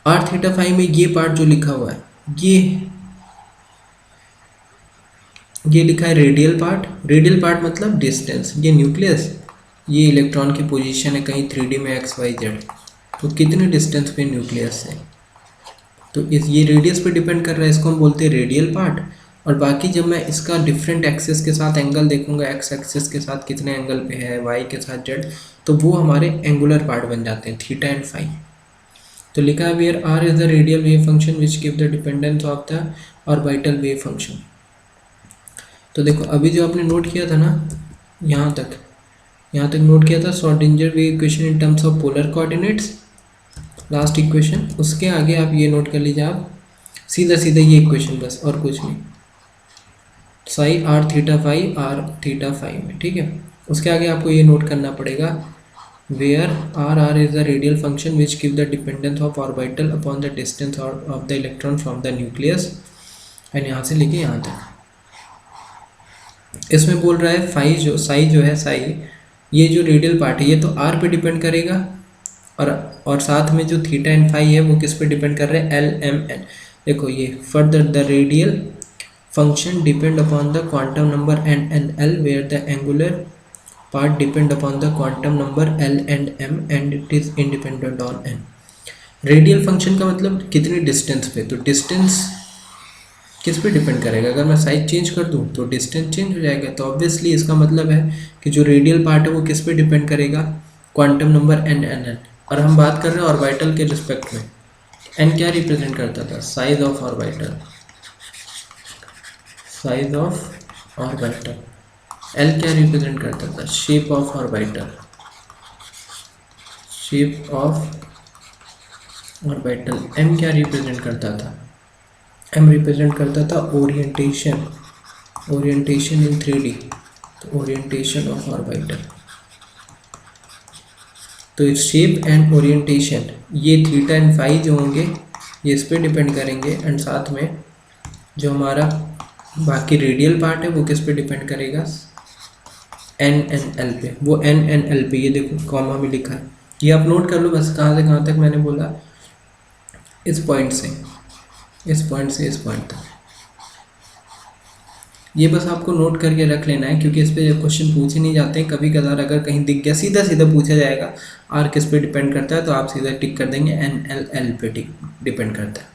R theta phi में ये पार्ट जो लिखा हुआ है, ये लिखा है रेडियल पार्ट, रेडियल पार्ट मतलब डिस्टेंस, ये न्यूक्लियस, ये इलेक्ट्रॉन की पोजीशन है कहीं 3D में एक्स वाई जेड, तो कितने डिस्टेंस पे न्यूक्लियस से, तो इस ये रेडियस पे डिपेंड कर रहा है, इसको हम बोलते हैं रेडियल पार्ट। और बाकी जब मैं इसका डिफरेंट एक्सिस के साथ एंगल देखूंगा, एक्स एक्सिस के साथ कितने एंगल पे है, वाई के साथ जेड, तो वो हमारे एंगुलर पार्ट बन जाते हैं, थीटा एंड फाई। तो लिखा है where r is the radial wave function which give the dependence of the orbital wave function. तो देखो अभी जो आपने नोट किया था ना, यहाँ तक नोट किया था Schrodinger wave equation in terms of polar coordinates, last equation, उसके आगे आप ये नोट कर लीजिए, आप सीधा ये इक्वेशन बस, और कुछ नहीं, साई आर थीटा फाई में, ठीक है। उसके आगे आपको ये नोट करना पड़ेगा, where r is the radial function which give the dependence of orbital upon the distance of the electron from the nucleus, and यहाँ से लेके यहाँ तक। इसमें बोल रहा है साई जो है, ये जो रेडियल पार्ट है ये तो आर पे डिपेंड करेगा, और साथ में जो थीटा एंड फाई है वो किस पे डिपेंड कर रहे हैं, एल एम एन। देखो ये further the radial function depend upon the quantum number n and l, where the angular part depend upon the quantum number l and m, and it is independent on n. Radial function का मतलब कितनी distance पे, तो distance किस पे depend करेगा, अगर मैं साइज चेंज कर दूं तो डिस्टेंस चेंज हो जाएगा, तो ऑब्वियसली इसका मतलब है कि जो रेडियल पार्ट है वो किस पे डिपेंड करेगा, quantum number n n n, और हम बात कर रहे हैं ऑर्बिटल के रिस्पेक्ट में। एन क्या रिप्रेजेंट करता था, साइज ऑफ ऑर्बिटल, एल क्या रिप्रेजेंट करता था, शेप ऑफ ऑर्बिटल, एम क्या रिप्रेजेंट करता था, एम रिप्रेजेंट करता था ओरिएंटेशन इन 3D, तो ओरिएंटेशन ऑफ ऑर्बिटल। तो शेप एंड ओरिएंटेशन ये थीटा एंड फाई जो होंगे ये इस पे डिपेंड करेंगे, एंड साथ में जो हमारा बाकी रेडियल पार्ट है वो किस पे डिपेंड करेगा, एन एन एल पे। वो एन एन एल पे, ये देखो कॉमा में लिखा है, ये आप नोट कर लो बस, कहाँ से कहाँ तक मैंने बोला, इस पॉइंट से इस पॉइंट से इस पॉइंट तक। ये बस आपको नोट करके रख लेना है, क्योंकि इस पे क्वेश्चन पूछे नहीं जाते हैं। कभी कभार अगर कहीं दिख गया सीधा सीधा पूछा जाएगा आर किस पे डिपेंड करता है, तो आप सीधा टिक कर देंगे एन एल एल पे डिपेंड करता है।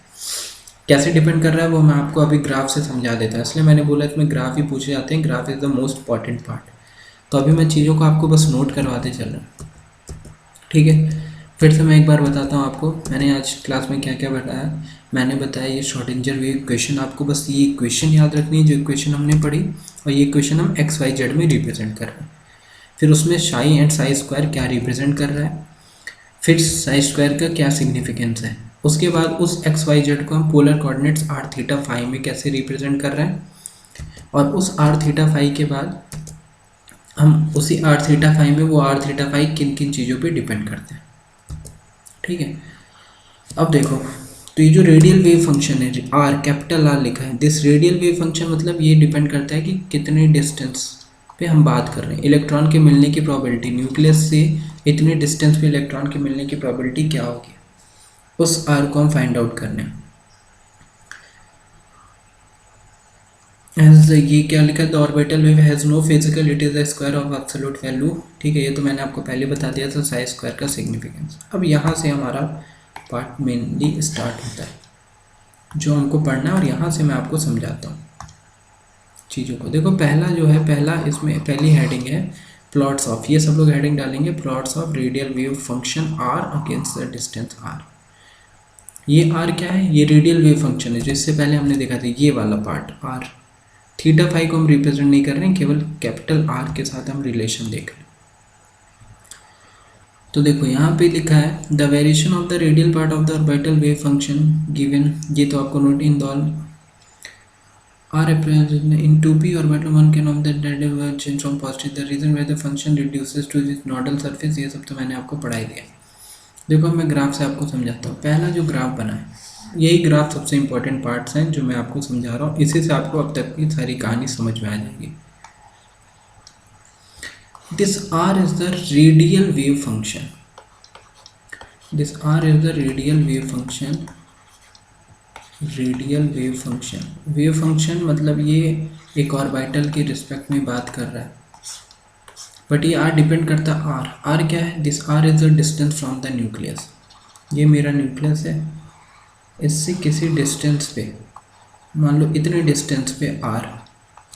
कैसे डिपेंड कर रहा है वो मैं आपको अभी ग्राफ से समझा देता हूँ, इसलिए मैंने बोला इसमें ग्राफ ही पूछे जाते हैं, graph is the most important part. तो अभी मैं चीज़ों को आपको बस नोट करवाते चल रहा हूँ, ठीक है। फिर से मैं एक बार बताता हूँ आपको, मैंने आज क्लास में क्या क्या बताया। मैंने बताया ये शॉर्डिंजर वेव इक्वेशन, आपको बस ये इक्वेशन याद रखनी है जो इक्वेशन हमने पढ़ी, और ये इक्वेशन हम एक्स वाई जेड में रिप्रेजेंट कर रहे हैं। फिर उसमें साई एंड साई स्क्वायर क्या रिप्रेजेंट कर रहा है, फिर साई स्क्वायर का क्या सिग्निफिकेंस है। उसके बाद उस एक्स वाई जेड को हम polar coordinates are theta phi में कैसे रिप्रेजेंट कर रहे हैं, और उस आर थीटा फाई के बाद हम उसी आर थीटा फाई में वो आर थीटा फाई किन किन चीज़ों पे डिपेंड करते हैं, ठीक है। अब देखो, तो ये जो रेडियल वेव फंक्शन है, आर कैपिटल आर लिखा है, दिस रेडियल वेव फंक्शन मतलब ये डिपेंड करता है कि कितने डिस्टेंस पे हम बात कर रहे हैं। इलेक्ट्रॉन के मिलने की प्रोबेबिलिटी, न्यूक्लियस से इतने डिस्टेंस पे इलेक्ट्रॉन के मिलने की प्रोबेबिलिटी क्या होगी, उस आर को हम फाइंड आउट करने हैं। एज ये क्या लिखा है, the orbital wave has no physical, it is the square of absolute value, ठीक है। ये तो मैंने आपको पहले बता दिया था साई स्क्वायर का सिग्निफिकेंस। अब यहाँ से हमारा पार्ट मेनली स्टार्ट होता है जो हमको पढ़ना है, और यहाँ से मैं आपको समझाता हूँ चीज़ों को। देखो पहला जो है, पहला इसमें पहली हेडिंग है प्लॉट्स ऑफ, ये सब लोग हेडिंग डालेंगे, plots of radial wave function r against the distance r. ये आर क्या है, ये रेडियल वेव फंक्शन है जो इससे पहले हमने देखा था, ये वाला पार्ट आर। थीटा फाई को हम रिप्रेजेंट नहीं कर रहे हैं, केवल कैपिटल आर के साथ हम रिलेशन देख रहे हैं। तो देखो यहाँ पे लिखा है the variation of the radial part of the orbital wave function given, ये तो आपको नोट इन दॉल are represented in 2p orbital, one can of the divergence from positive, the reason where the function reduces to its nodal surface, ये सब तो मैंने आपको पढ़ाई दिया। देखो मैं ग्राफ से आपको समझाता हूँ। पहला जो ग्राफ बना है, यही ग्राफ सबसे इंपॉर्टेंट पार्ट्स हैं जो मैं आपको समझा रहा हूँ, इसी से आपको अब तक की सारी कहानी समझ में आ जाएगी। This r is the radial wave function, this r is the radial wave function, radial wave function. Wave function मतलब ये एक ऑर्बिटल के रिस्पेक्ट में बात कर रहा है, बट ये आर डिपेंड करता है आर। आर क्या है, this r is the distance from the nucleus, ये मेरा न्यूक्लियस है, इससे किसी डिस्टेंस पे, मान लो इतने डिस्टेंस पे आर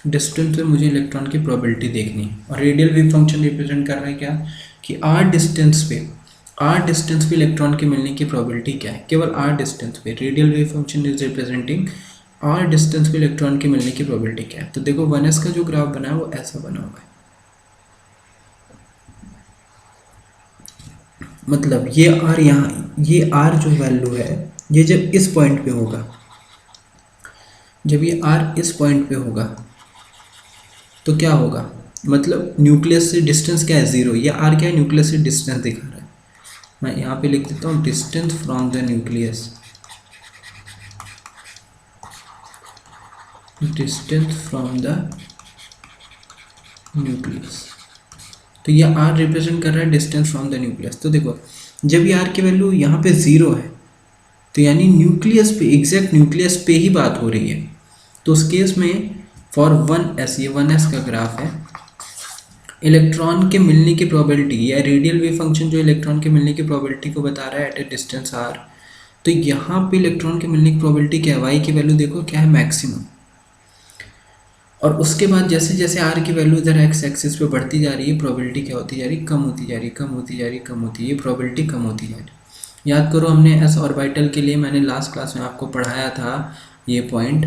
डिस्टेंस पे मुझे इलेक्ट्रॉन की प्रोबेबिलिटी देखनी है। और रेडियल वेव फंक्शन रिप्रेजेंट कर रहा है क्या, कि आर डिस्टेंस पे, आर डिस्टेंस पे इलेक्ट्रॉन के मिलने की प्रोबेबिलिटी क्या है, केवल आर डिस्टेंस पे। Radial wave function is representing r distance पे इलेक्ट्रॉन के मिलने की प्रोबेबिलिटी क्या है। तो देखो 1s का जो ग्राफ बना है वो ऐसा बना हुआ है, मतलब ये आर, यहाँ ये आर जो वैल्यू है, ये जब इस पॉइंट पे होगा, जब ये आर इस पॉइंट पे होगा तो क्या होगा, मतलब न्यूक्लियस से डिस्टेंस क्या है, 0। ये आर क्या है, न्यूक्लियस से डिस्टेंस दिखा रहा है। मैं यहाँ पे लिख देता हूँ distance from the nucleus, distance from the nucleus. तो ये आर रिप्रेजेंट कर रहा है डिस्टेंस फ्रॉम द न्यूक्लियस। तो देखो जब ये आर की वैल्यू यहाँ पे 0 है, तो यानी न्यूक्लियस पे, एग्जैक्ट न्यूक्लियस पे ही बात हो रही है। तो उस केस में फॉर 1s, ये 1s का ग्राफ है, इलेक्ट्रॉन के मिलने की प्रोबेबिलिटी, या रेडियल वेव फंक्शन जो इलेक्ट्रॉन के मिलने की प्रोबेबिलिटी को बता रहा है एट ए डिस्टेंस आर। तो यहाँ पे इलेक्ट्रॉन के मिलने की प्रोबेबिलिटी क्या है, वाई की वैल्यू देखो क्या है, मैक्सिमम। और उसके बाद जैसे जैसे आर की वैल्यू इधर एक्स एक्सिस पे बढ़ती जा रही है, प्रोबेबिलिटी क्या होती जा रही है, कम होती जा रही, कम होती जा रही, कम होती, ये प्रोबेबिलिटी कम होती जा रही। याद करो हमने एस ऑर्बिटल के लिए मैंने लास्ट क्लास में आपको पढ़ाया था ये पॉइंट,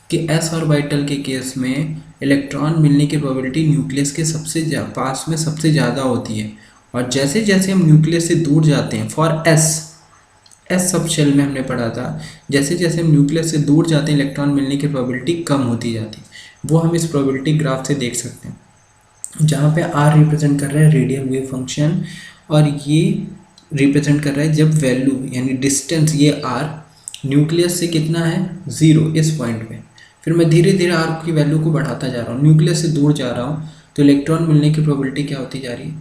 कि एस ऑर्बिटल के केस में इलेक्ट्रॉन मिलने की प्रोबेबिलिटी न्यूक्लियस के सबसे पास में सबसे ज़्यादा होती है। और जैसे जैसे हम न्यूक्लियस से दूर जाते हैं, फॉर एस सब शेल में हमने पढ़ा था, जैसे जैसे हम न्यूक्लियस से दूर जाते हैं इलेक्ट्रॉन मिलने की प्रोबेबिलिटी कम होती जाती है। वो हम इस प्रोबेबिलिटी ग्राफ से देख सकते हैं, जहाँ पे आर रिप्रेजेंट कर रहा है रेडियल वेव फंक्शन, और ये रिप्रेजेंट कर रहा है जब वैल्यू यानी डिस्टेंस, ये आर न्यूक्लियस से कितना है 0 इस पॉइंट पे, फिर मैं धीरे धीरे आर की वैल्यू को बढ़ाता जा रहा हूँ, न्यूक्लियस से दूर जा रहा हूँ, तो इलेक्ट्रॉन मिलने की प्रोबेबिलिटी क्या होती जा रही है,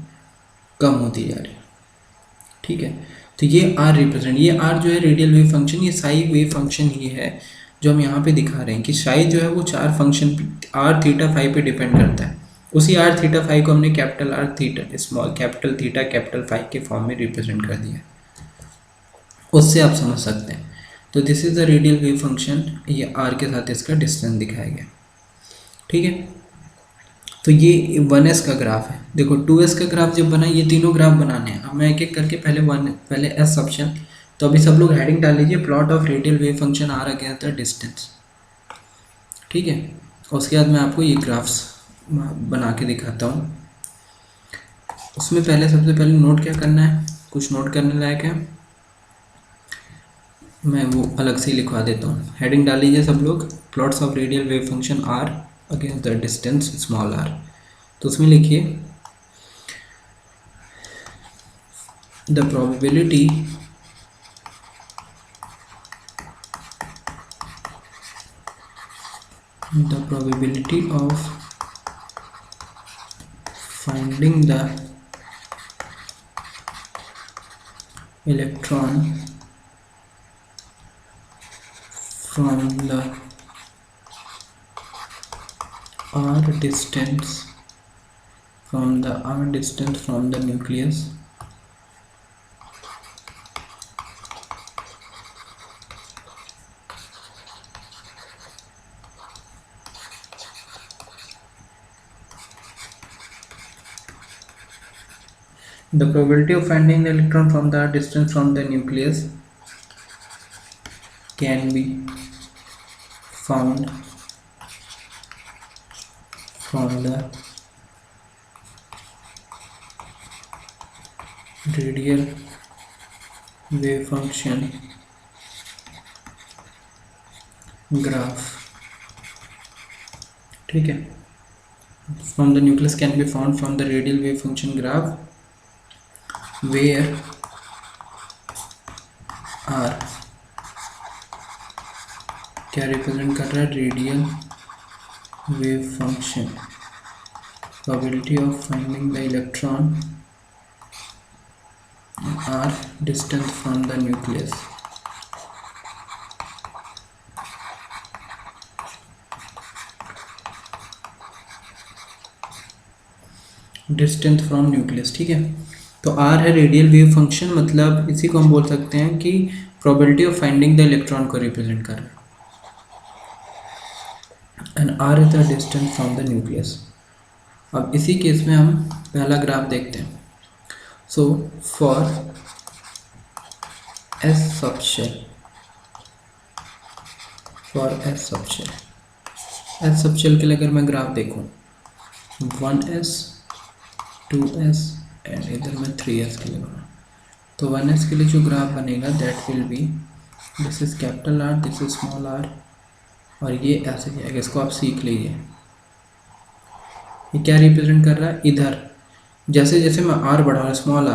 कम होती जा रही है। ठीक है, तो ये आर रिप्रेजेंट, ये आर जो है रेडियल वेव फंक्शन, ये साई वेव फंक्शन ही है जो हम यहाँ पे दिखा रहे हैं कि साई जो है वो 4 फंक्शन आर थीटा फाई पे डिपेंड करता है। उसी आर थीटा फाई को हमने capital r theta small capital theta capital phi के फॉर्म में रिप्रेजेंट कर दिया, उससे आप समझ सकते हैं। तो this is the radial wave function, ये आर के साथ इसका डिस्टेंस दिखाया गया। ठीक है, तो ये 1s का ग्राफ है। देखो 2s का ग्राफ जब बना, ये तीनों ग्राफ बनाने हैं, अब मैं एक एक करके पहले एस ऑप्शन, तो अभी सब लोग हेडिंग डाल लीजिए, plot of radial wave function r against the distance. ठीक है, उसके बाद मैं आपको ये ग्राफ्स बना के दिखाता हूँ। उसमें सबसे पहले नोट क्या करना है, कुछ नोट करने लायक है, मैं वो अलग से ही लिखवा देता हूँ। हेडिंग डाल लीजिए सब लोग, plots of radial wave function r against the distance small r. तो उसमें लिखिए the probability of finding the electron from the r distance from the nucleus the probability of finding the electron from the r distance from the nucleus can be found from the radial wave function graph. ठीक है, from the nucleus can be found from the radial wave function graph where r क्या represent कर रहा है, radial wave function, probability of finding the electron r distance from the nucleus. Distance from nucleus, ठीक है। तो are है radial wave function, मतलब इसी को हम बोल सकते हैं कि probability of finding the electron को रिप्रेजेंट कर रहा है, and r is the distance from the nucleus. अब इसी केस में हम पहला ग्राफ देखते हैं। So for s subshell, s subshell के लिए अगर मैं ग्राफ देखूं 1s 2s एंड इधर मैं 3s के लिए बना, तो 1s के लिए जो ग्राफ बनेगा that will be this is capital r, this is small r, और ये ऐसे जाएगा। इसको आप सीख लीजिए, ये क्या रिप्रेजेंट कर रहा है, इधर जैसे जैसे मैं आर बढ़ा रहा हूँ, स्मॉल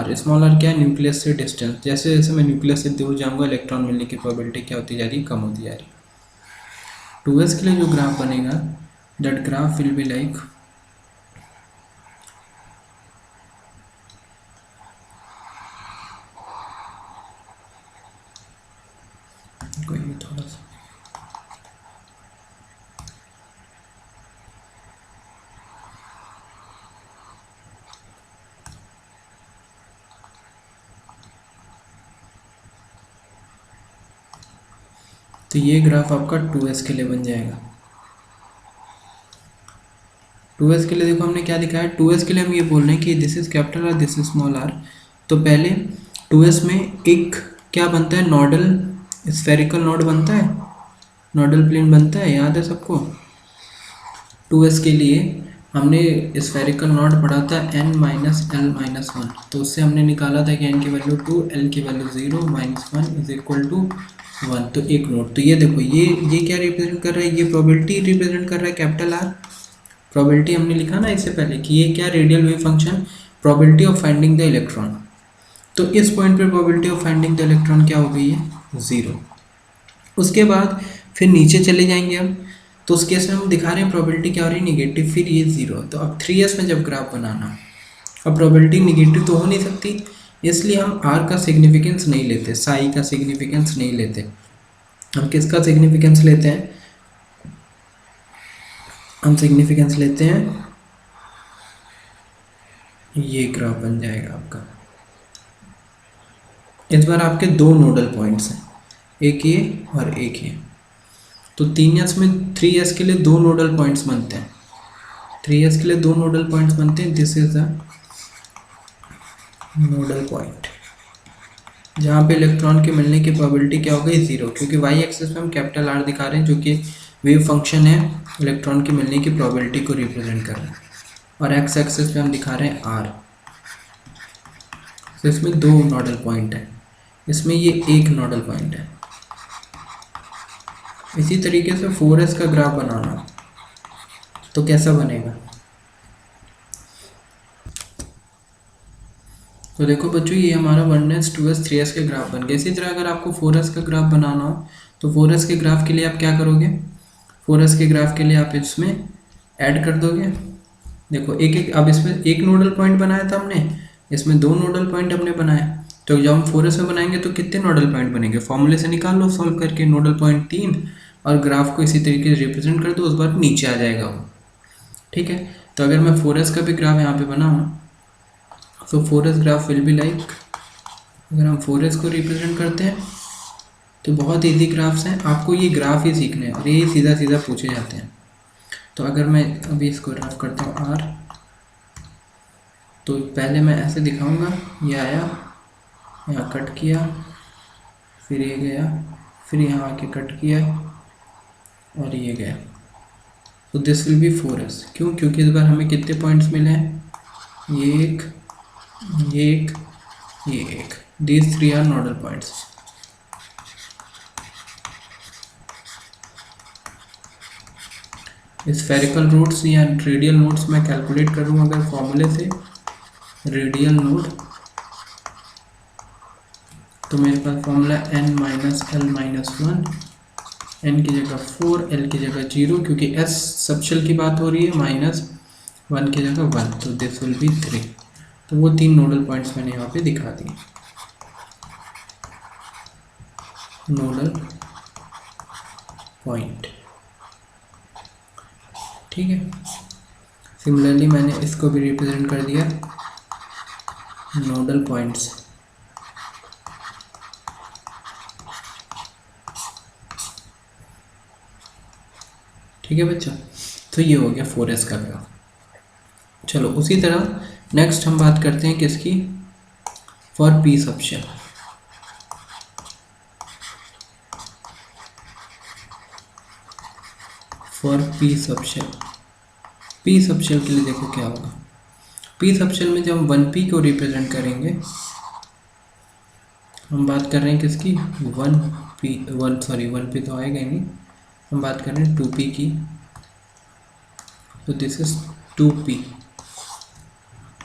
आर क्या है, न्यूक्लियस से डिस्टेंस, जैसे जैसे मैं न्यूक्लियस से दूर जाऊंगा इलेक्ट्रॉन मिलने की प्रोबेबिलिटी क्या होती जा रही है, कम होती जा रही है। 2s के लिए जो ग्राफ बनेगा that graph will be like कोई भी थोड़ा सा, तो ये ग्राफ आपका 2s के लिए बन जाएगा। 2s के लिए देखो हमने क्या दिखाया, 2s के लिए हम ये बोल रहे हैं कि this is capital r, this is small r. तो पहले 2s में एक क्या बनता है, नोडल स्फेरिकल नोड बनता है, नोडल प्लेन बनता है, याद है सबको। 2s के लिए हमने स्फेरिकल नोड पढ़ा था n माइनस एल माइनस 1, तो उससे हमने निकाला था कि n की वैल्यू 2, l की value 0, minus 1 is equal to 1, तो एक नोड। तो ये देखो ये क्या रिप्रेजेंट कर रहा है, ये प्रोबेबिलिटी रिप्रेजेंट कर रहा है कैपिटल आर। प्रोबेबिलिटी हमने लिखा ना इससे पहले कि ये क्या, radial wave function, probability of finding the electron. तो इस पॉइंट पे probability of finding the electron क्या हो गई है, 0। उसके बाद फिर नीचे चले जाएंगे हम, तो उस केस में हम दिखा रहे हैं प्रोबेबिलिटी क्या हो रही है, निगेटिव, फिर ये 0। तो अब 3s में जब ग्राफ बनाना, अब प्रोबेबिलिटी निगेटिव तो हो नहीं सकती, इसलिए हम r का सिग्निफिकेंस नहीं लेते, साई का सिग्निफिकेंस नहीं लेते। हम किसका सिग्निफिकेंस लेते हैं, हम सिग्निफिकेंस लेते हैं, ये ग्राफ बन जाएगा आपका। इस बार आपके दो नोडल पॉइंट्स हैं, एक ये और एक ये। तो 3s में 3s के लिए दो नोडल पॉइंट्स बनते हैं, 3s के लिए दो नोडल पॉइंट्स बनते हैं। This is the nodal point जहाँ पे इलेक्ट्रॉन के मिलने की प्रोबेबिलिटी क्या हो गई, 0, क्योंकि वाई एक्सिस पे हम कैपिटल R दिखा रहे हैं जो कि वेव फंक्शन है, इलेक्ट्रॉन के मिलने की प्रोबेबिलिटी को रिप्रेजेंट कर रहे हैं, और एक्स एक्सिस पे हम दिखा रहे हैं R। तो इसमें दो नोडल पॉइंट है, इसमें ये एक नोडल पॉइंट है। इसी तरीके से 4s का ग्राफ बनाना तो कैसा बनेगा, तो देखो बच्चों ये हमारा 1s 2s 3s के ग्राफ बन गए। इसी तरह अगर आपको 4s का ग्राफ बनाना हो तो 4s के ग्राफ के लिए आप क्या करोगे, 4s के ग्राफ के लिए आप इसमें ऐड कर दोगे। देखो एक एक, अब इसमें एक नोडल पॉइंट बनाया था हमने, इसमें दो नोडल पॉइंट हमने बनाए, तो जब हम 4s में बनाएंगे तो कितने नोडल पॉइंट बनेंगे, फॉर्मूले से निकाल लो सॉल्व करके, नोडल पॉइंट 3, और ग्राफ को इसी तरीके से रिप्रेजेंट कर दो, उस बार नीचे आ जाएगा वो। ठीक है, तो अगर मैं 4s का भी ग्राफ यहाँ पे बनाऊँ तो 4s graph will be like, अगर हम 4s को रिप्रेजेंट करते हैं तो बहुत इजी ग्राफ्स हैं, आपको ये ग्राफ ही सीखने हैं और ये सीधा सीधा पूछे जाते हैं। तो अगर मैं अभी इसको ग्राफ करता हूँ R, तो पहले मैं ऐसे दिखाऊंगा, ये आया, यहाँ कट किया, फिर ये गया, फिर यहाँ आके कट किया और ये गया, तो दिस विल बी 4s। क्यों, क्योंकि इस बार हमें कितने पॉइंट्स मिले हैं, ये एक, ये एक, ये एक, these 3 are nodal points। Spherical roots या रेडियल नोड्स मैं कैलकुलेट करूँ अगर फॉर्मूले से, रेडियल नोड, तो मेरे पास formula n minus L minus 1, n की जगह 4, l की जगह 0, क्योंकि s सबशेल की बात हो रही है, माइनस 1 की जगह 1, तो दिस विल बी 3। तो वो 3 नोडल पॉइंट्स मैंने यहाँ पे दिखा दिए, नोडल पॉइंट। ठीक है, सिमिलरली मैंने इसको भी रिप्रेजेंट कर दिया नोडल पॉइंट्स। ठीक है बच्चों, तो ये हो गया 4s का ग्राफ। चलो उसी तरह नेक्स्ट हम बात करते हैं किसकी, for p subshell. For p subshell, p subshell के लिए देखो क्या होगा, p सबशेल में जब हम 1p को रिप्रेजेंट करेंगे, हम बात कर रहे हैं किसकी, 1p तो आएगा ही नहीं, हम बात कर रहे हैं 2p की, तो दिस इज 2p।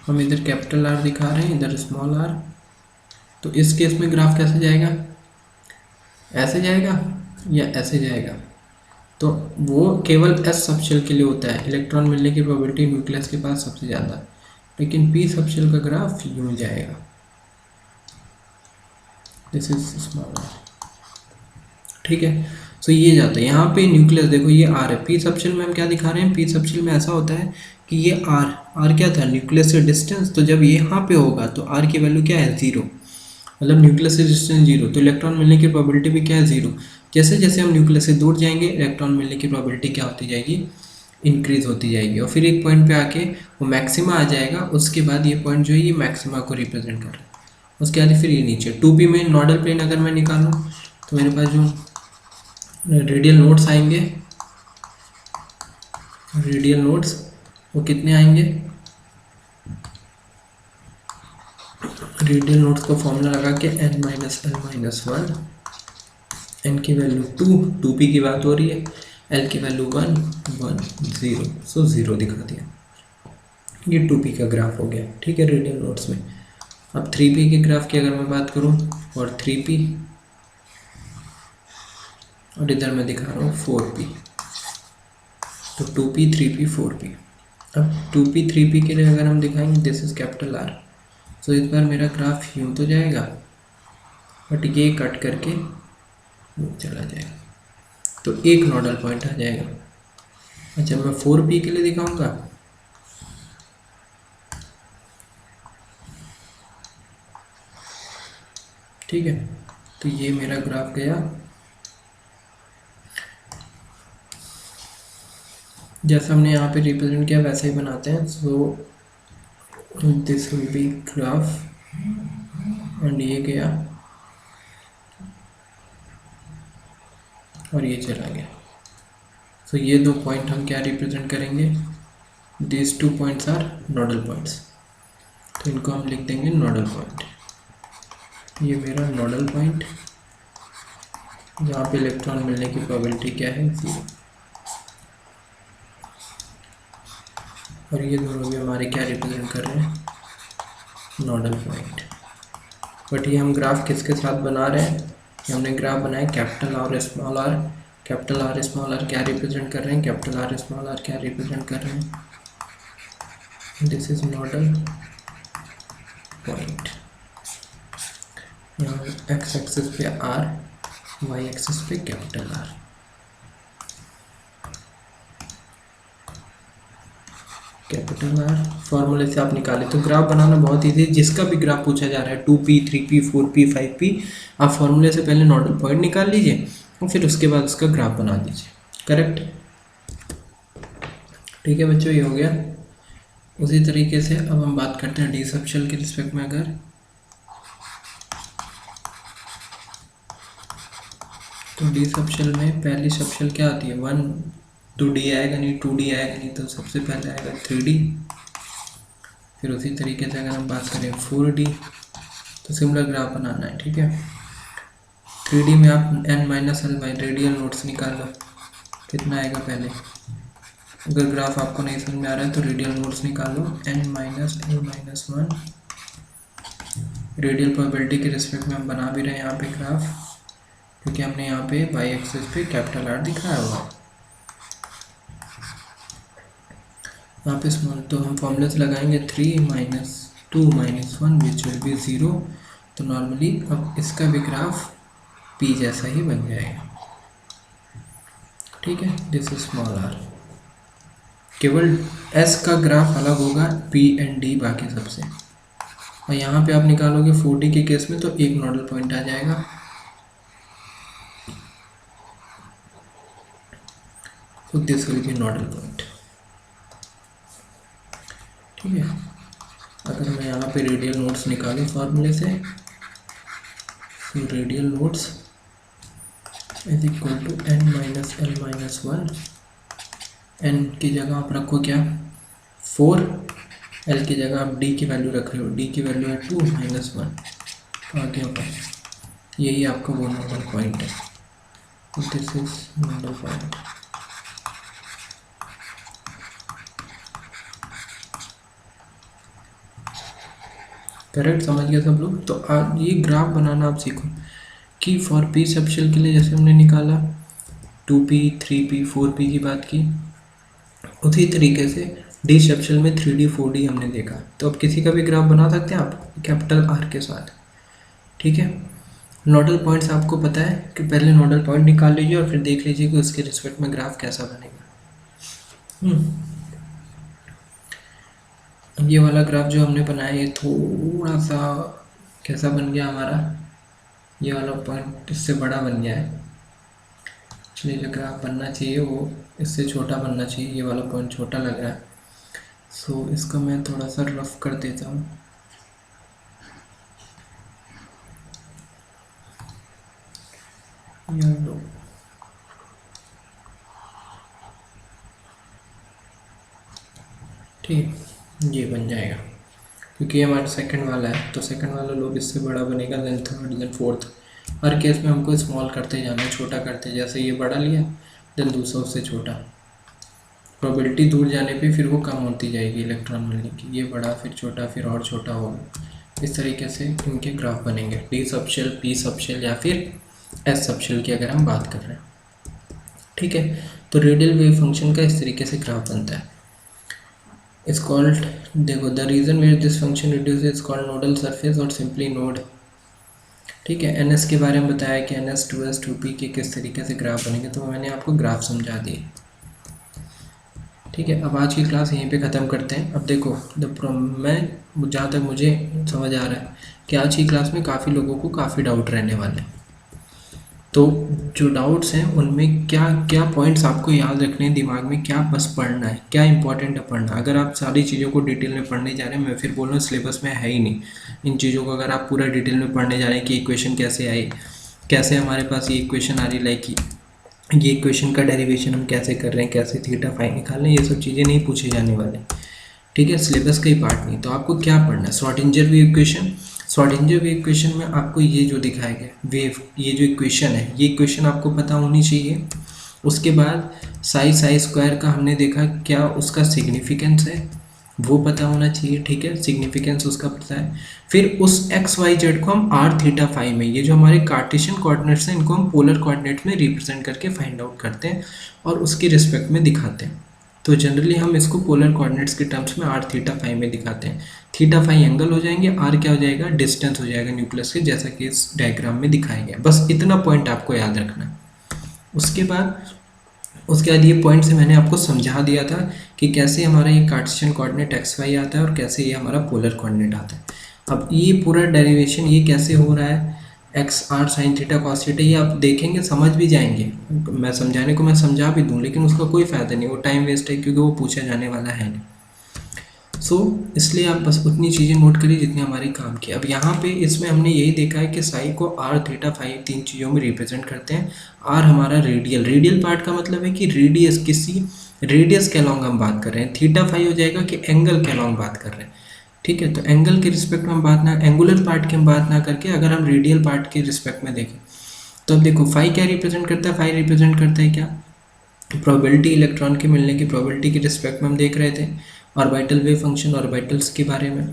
हम इधर कैपिटल R दिखा रहे हैं, इधर स्मॉल r, तो इस केस में ग्राफ कैसे जाएगा, ऐसे जाएगा या ऐसे जाएगा, तो वो केवल s सबशेल के लिए होता है, इलेक्ट्रॉन मिलने की प्रोबेबिलिटी न्यूक्लियस के पास सबसे ज़्यादा, लेकिन p सबशेल का ग्राफ यूँ जाएगा, दिस इज स्मॉल r। ठीक है, तो ये जाता है, यहाँ पे न्यूक्लियस देखो ये R है, p सबशेल में हम क्या दिखा रहे हैं, p सबशेल में ऐसा होता है कि ये R क्या था, न्यूक्लियस से डिस्टेंस, तो जब ये यहाँ पे होगा तो R की वैल्यू क्या है, 0, मतलब न्यूक्लियस से डिस्टेंस 0, तो इलेक्ट्रॉन मिलने की प्रोबेबिलिटी भी क्या है, 0। जैसे जैसे हम न्यूक्लियस से दूर जाएंगे इलेक्ट्रॉन मिलने की प्रोबेबिलिटी क्या होती जाएगी, इंक्रीज होती जाएगी, और फिर एक पॉइंट पे आके वो मैक्सिमा आ जाएगा, उसके बाद ये पॉइंट जो है ये मैक्सिमा को रिप्रेजेंट कर रहा है, उसके बाद फिर ये नीचे 2p में नोडल प्लेन अगर मैं निकालूँ तो मेरे पास जो रेडियल नोड्स आएंगे, रेडियल नोड्स वो कितने आएंगे, रेडियल नोड्स का फॉर्मूला लगा के n minus L minus 1, n की वैल्यू 2p की बात हो रही है, l की वैल्यू 1 1 0, सो 0 दिखा दिया, ये 2p का ग्राफ हो गया। ठीक है, रेडियल नोड्स में। अब 3p के ग्राफ की अगर मैं बात करूँ, और 3p और इधर मैं दिखा रहा हूँ 4p। तो 2p 3p 4p। अब 2p 3p के लिए अगर हम दिखाएंगे दिस इज कैपिटल R, तो इस बार मेरा ग्राफ यूँ तो जाएगा, बट ये कट करके यूँ चला जाएगा, तो एक नोडल पॉइंट आ जाएगा। अच्छा, मैं 4p के लिए दिखाऊंगा, ठीक है। तो ये मेरा ग्राफ गया, जैसा हमने यहाँ पे रिप्रेजेंट किया वैसे ही बनाते हैं। So this will B graph and ये गया और ये चला गया। सो ये दो पॉइंट हम क्या रिप्रेजेंट करेंगे, this 2 points are nodal points, तो इनको हम लिख देंगे नोडल पॉइंट। ये मेरा नोडल पॉइंट जहाँ पे इलेक्ट्रॉन मिलने की प्रोबेबिलिटी क्या है, 0। और ये दोनों भी हमारे क्या रिप्रेजेंट कर रहे हैं, नोडल पॉइंट। बट ये हम ग्राफ किसके साथ बना रहे हैं, ये हमने ग्राफ बनाया capital R small r। Capital R small r क्या रिप्रेजेंट कर रहे हैं, कैपिटल R स्मॉल r क्या रिप्रेजेंट कर रहे हैं, दिस इज नोडल पॉइंट। यहाँ एक्स एक्सिस पे R, वाई एक्सिस पे कैपिटल R। कैपिटल R फॉर्मूले से आप निकाले, तो ग्राफ बनाना बहुत ईजी है। जिसका भी ग्राफ पूछा जा रहा है 2p 3p 4p 5p, आप फॉर्मूले से पहले नोडल पॉइंट निकाल लीजिए और फिर उसके बाद उसका ग्राफ बना दीजिए। करेक्ट, ठीक है बच्चों, ये हो गया। उसी तरीके से अब हम बात करते हैं डी सबशेल के रिस्पेक्ट में। अगर तो डी सबशेल में पहली सबशेल क्या आती है, 1 2D आएगा नहीं, 2D आएगा नहीं, तो सबसे पहले आएगा 3D। फिर उसी तरीके से अगर हम बात करें 4D, तो सिमिलर ग्राफ बनाना है, ठीक है। 3D में आप n-l रेडियल नोट्स निकाल लो, कितना आएगा पहले। अगर ग्राफ आपको नहीं समझ में आ रहा है तो रेडियल नोट्स निकाल लो, n-l-1। रेडियल प्रोबेबिलिटी के रिस्पेक्ट में हम बना भी रहे हैं यहाँ पे ग्राफ, क्योंकि हमने यहाँ पे वाई एक्सिस पे कैपिटल R दिखाया हुआ है, यहाँ पे स्मॉल। तो हम फॉर्मूले से लगाएंगे 3 - 2 - 1 विच विल बी 0। तो नॉर्मली अब इसका भी ग्राफ P जैसा ही बन जाएगा, ठीक है। दिस इज स्मॉल r, केवल S का ग्राफ अलग होगा P एंड D बाकी सबसे। और यहाँ पे आप निकालोगे 4D के केस में तो एक नोडल पॉइंट आ जाएगा, तो this will B nodal point, ठीक है। अगर मैं यहाँ पे रेडियल नोट्स निकालूँ फॉर्मूले से, तो radial nodes is equal to n-l-1। n की जगह आप रखो क्या 4, l की जगह आप d की वैल्यू रख रहे हो, d की वैल्यू है 2 - 1, तो आगे होगा यही आपका वो नोडल पॉइंट है, this is nodal point. Correct, समझ गया सब लोग। तो आज ये ग्राफ बनाना आप सीखो कि फॉर पी सबशेल के लिए जैसे हमने निकाला 2p 3p 4p की बात की, उसी तरीके से डी सबशेल में 3D 4D हमने देखा। तो अब किसी का भी ग्राफ बना सकते हैं आप कैपिटल R के साथ, ठीक है। नोडल पॉइंट्स आपको पता है कि पहले नोडल पॉइंट निकाल लीजिए और फिर देख लीजिए कि उसके रिस्पेक्ट में ग्राफ कैसा बनेगा। ये वाला ग्राफ जो हमने बनाया ये थोड़ा सा कैसा बन गया हमारा, ये वाला पॉइंट इससे बड़ा बन गया है। एक्चुअली जो ग्राफ बनना चाहिए वो इससे छोटा बनना चाहिए, ये वाला पॉइंट छोटा लग रहा है। सो इसको मैं थोड़ा सा रफ कर देता हूँ। लो ठीक, ये बन जाएगा क्योंकि ये हमारा सेकंड वाला है, तो सेकंड वाला लोब इससे बड़ा बनेगा, देन थर्ड, देन फोर्थ। हर केस में हमको स्मॉल करते जाना है, छोटा करते, जैसे ये बड़ा लिया देन दूसरा उससे छोटा। प्रोबेबिलिटी दूर जाने पे फिर वो कम होती जाएगी इलेक्ट्रॉन मिलने की, ये बड़ा फिर छोटा फिर और छोटा होगा। इस तरीके से इनके ग्राफ बनेंगे डी सबशेल, पी सबशेल या फिर एस सबशेल की अगर हम बात कर रहे हैं। ठीक है। तो रेडियल वेव फंक्शन का इस तरीके से ग्राफ बनता है। इट्स कॉल्ड, देखो, the region where this function reduce is called nodal surface और सिंपली नोड। ठीक है। एन एस के बारे में बताया कि एन एस 2s 2p के किस तरीके से ग्राफ बनेंगे, तो मैंने आपको ग्राफ समझा दिए। ठीक है। अब आज की क्लास यहीं पे ख़त्म करते हैं। अब देखो, मैं जहाँ तक मुझे समझ आ रहा है कि आज की क्लास में काफ़ी लोगों को काफ़ी डाउट रहने वाले हैं। तो जो डाउट्स हैं उनमें क्या क्या पॉइंट्स आपको याद रखने हैं दिमाग में, क्या बस पढ़ना है, क्या इंपॉर्टेंट है पढ़ना। अगर आप सारी चीज़ों को डिटेल में पढ़ने जा रहे हैं, मैं फिर बोल रहा हूँ सिलेबस में है ही नहीं इन चीज़ों को। अगर आप पूरा डिटेल में पढ़ने जा रहे हैं कि इक्वेशन कैसे आई, कैसे हमारे पास ये इक्वेशन आ रही, लाइक ये इक्वेशन का डेरिवेशन हम कैसे कर रहे हैं, कैसे थीटा फाई निकाल रहे हैं, ये सब चीज़ें नहीं पूछे जाने वाले। ठीक है। सिलेबस का ही पार्ट नहीं। तो आपको क्या पढ़ना है, Schrodinger wave equation. Schrodinger wave equation में आपको ये जो दिखाया गया वेव, ये जो इक्वेशन है, ये इक्वेशन आपको पता होनी चाहिए। उसके बाद साई स्क्वायर का हमने देखा क्या उसका सिग्निफिकेंस है, वो पता होना चाहिए। ठीक है। सिग्निफिकेंस उसका पता है। फिर उस एक्स वाई जेड को हम आर थीटा फाई में, ये जो हमारे कार्टेशियन कोऑर्डिनेट्स हैं, इनको हम पोलर कोऑर्डिनेट में रिप्रेजेंट करके फाइंड आउट करते हैं और उसके रिस्पेक्ट में दिखाते हैं। तो जनरली हम इसको पोलर कोऑर्डिनेट्स के टर्म्स में आर थीटा फाई में दिखाते हैं। थीटा फाई एंगल हो जाएंगे, आर क्या हो जाएगा, डिस्टेंस हो जाएगा न्यूक्लियस के, जैसा कि इस डायग्राम में दिखाया गया। बस इतना पॉइंट आपको याद रखना है। उसके बाद ये पॉइंट से मैंने आपको समझा दिया था कि कैसे हमारा ये कार्टेशियन कोऑर्डिनेट एक्स वाई आता है और कैसे ये हमारा पोलर कोऑर्डिनेट आता है। अब ये पूरा डेरिवेशन ये कैसे हो रहा है, x r sine theta cos theta, ये आप देखेंगे समझ भी जाएंगे। मैं समझाने को मैं समझा भी दूँ, लेकिन उसका कोई फ़ायदा नहीं, वो टाइम वेस्ट है, क्योंकि वो पूछा जाने वाला है नहीं। इसलिए आप बस उतनी चीज़ें नोट करिए जितनी हमारे काम की। अब यहाँ पे इसमें हमने यही देखा है कि साई को आर थीटा फाई तीन चीज़ों में रिप्रेजेंट करते हैं। आर हमारा रेडियल पार्ट का मतलब है कि रेडियस, किसी रेडियस के अलॉन्ग हम बात कर रहे हैं। थीटा फाई हो जाएगा कि एंगल के अलॉन्ग बात कर रहे हैं। ठीक है। तो एंगल के रिस्पेक्ट में हम बात ना, एंगुलर पार्ट की हम बात ना करके अगर हम रेडियल पार्ट के रिस्पेक्ट में देखें, तो अब देखो फाई क्या रिप्रेजेंट करता है, फाई रिप्रेजेंट करता है क्या, प्रोबेबिलिटी, इलेक्ट्रॉन के मिलने की प्रोबेबिलिटी के रिस्पेक्ट में हम देख रहे थे ऑर्बिटल वेव फंक्शन, ऑर्बिटल्स के बारे में।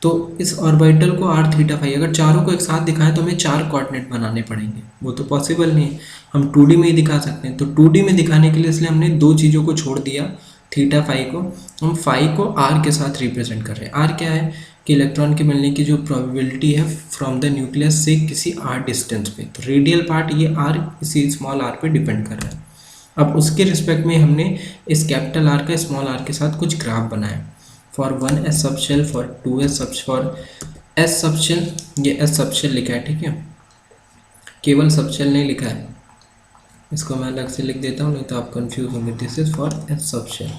तो इस ऑर्बिटल को आर थीटा फाई, अगर चारों को एक साथ दिखाएं तो हमें चार कोऑर्डिनेट बनाने पड़ेंगे, वो तो पॉसिबल नहीं है, हम 2D में ही दिखा सकते हैं। तो 2D में दिखाने के लिए इसलिए हमने दो चीज़ों को छोड़ दिया, थीटा फाई को, हम फाई को आर के साथ रिप्रेजेंट कर रहे हैं। आर क्या है कि इलेक्ट्रॉन के मिलने की जो प्रोबेबिलिटी है फ्रॉम द न्यूक्लियस से किसी आर डिस्टेंस पे। तो रेडियल पार्ट ये आर इसी स्मॉल आर पे डिपेंड कर रहा है। अब उसके रिस्पेक्ट में हमने इस कैपिटल आर का स्मॉल आर के साथ कुछ ग्राफ बनाया, for 1s subshell, for 2s सब, फॉर s सबशेल, ये s सबशेल लिखा है। ठीक है। केवल सबशेल नहीं लिखा है, इसको मैं अलग से लिख देता हूँ, नहीं तो आप कंफ्यूज होंगे। This is for s subshell.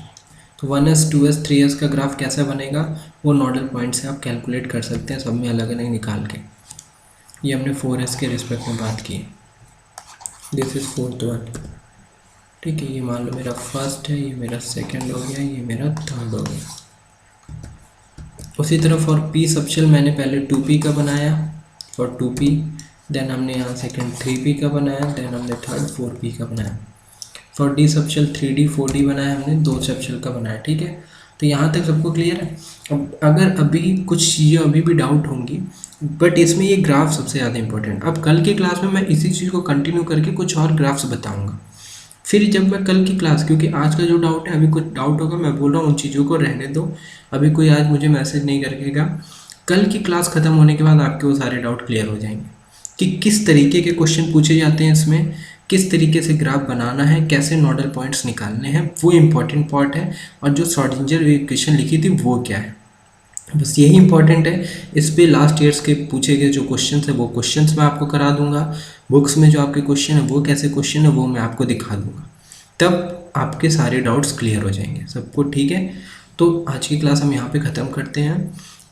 तो 1s 2s 3s का ग्राफ कैसे बनेगा, वो नोडल पॉइंट से आप कैलकुलेट कर सकते हैं, सब में अलग अलग निकाल के। ये हमने 4s के रिस्पेक्ट में बात की। This is 4th one. ठीक है। ये मान लो मेरा फर्स्ट है, ये मेरा सेकंड हो गया, ये मेरा थर्ड हो गया। उसी तरह फॉर पी सबशेल मैंने पहले 2p का बनाया, फॉर 2p, देन हमने यहाँ सेकंड 3p का बनाया, देन हमने थर्ड 4p का बनाया। For D subshell 3d 4d बनाया हमने, दो सबशेल का बनाया। ठीक है। तो यहाँ तक सबको क्लियर है। अब अगर अभी कुछ चीज़ें अभी भी डाउट होंगी, बट इसमें ये ग्राफ सबसे ज़्यादा इंपॉर्टेंट। अब कल की क्लास में मैं इसी चीज़ को कंटिन्यू करके कुछ और ग्राफ्स बताऊँगा। फिर जब मैं कल की क्लास, क्योंकि आज का जो डाउट है, अभी कुछ डाउट होगा, मैं बोल रहा हूँ उन चीज़ों को रहने दो, अभी कोई आज मुझे मैसेज नहीं करेगा। कल की क्लास ख़त्म होने के बाद आपके वो सारे डाउट क्लियर हो जाएंगे कि किस तरीके के क्वेश्चन पूछे जाते हैं इसमें, किस तरीके से ग्राफ बनाना है, कैसे नोडल पॉइंट्स निकालने हैं, वो इम्पॉर्टेंट पार्ट है। और जो श्रोडिंगर वेव इक्वेशन लिखी थी वो क्या है, बस यही इंपॉर्टेंट है। इस पे लास्ट ईयर्स के पूछे गए जो क्वेश्चंस है वो क्वेश्चंस मैं आपको करा दूंगा। बुक्स में जो आपके क्वेश्चन है वो कैसे क्वेश्चन है वो मैं आपको दिखा दूंगा, तब आपके सारे डाउट्स क्लियर हो जाएंगे सबको। ठीक है। तो आज की क्लास हम यहाँ पे ख़त्म करते हैं।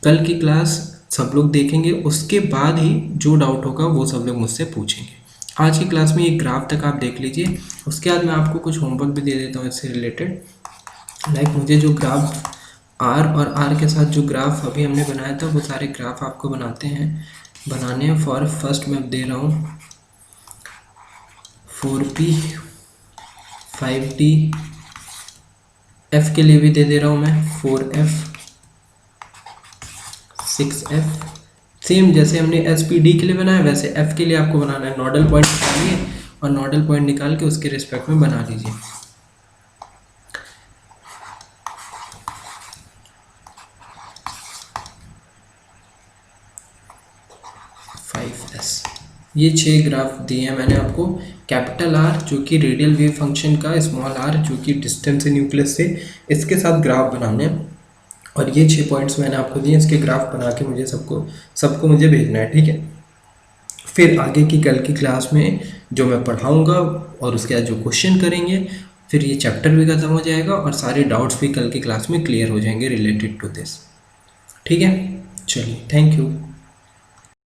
कल की क्लास सब लोग देखेंगे, उसके बाद ही जो डाउट होगा वो सब लोग मुझसे पूछेंगे। आज की क्लास में एक ग्राफ तक आप देख लीजिए, उसके बाद मैं आपको कुछ होमवर्क भी दे देता हूँ इससे रिलेटेड। लाइक मुझे जो ग्राफ आर और आर के साथ जो ग्राफ अभी हमने बनाया था वो सारे ग्राफ आपको बनाने हैं। फॉर फर्स्ट मैं दे रहा हूँ 4p 5d, f के लिए भी दे रहा हूँ मैं 4f 6f। सेम जैसे हमने एस पी डी के लिए बनाया वैसे f के लिए आपको बनाना है। नोडल पॉइंट निकालिए और नोडल पॉइंट निकाल के उसके रिस्पेक्ट में बना लीजिए। 5s, ये 6 ग्राफ दिए हैं मैंने आपको। कैपिटल आर जो कि रेडियल वेव फंक्शन का, स्मॉल आर जो कि डिस्टेंस है न्यूक्लियस से, इसके साथ ग्राफ बनाने हैं। और ये 6 पॉइंट्स मैंने आपको दिए, इसके ग्राफ बना के मुझे सबको मुझे भेजना है, ठीक है। फिर आगे की कल की क्लास में जो मैं पढ़ाऊँगा और उसके बाद जो क्वेश्चन करेंगे, फिर ये चैप्टर भी ख़त्म हो जाएगा और सारे डाउट्स भी कल की क्लास में क्लियर हो जाएंगे रिलेटेड टू दिस, ठीक है। चलिए, थैंक यू।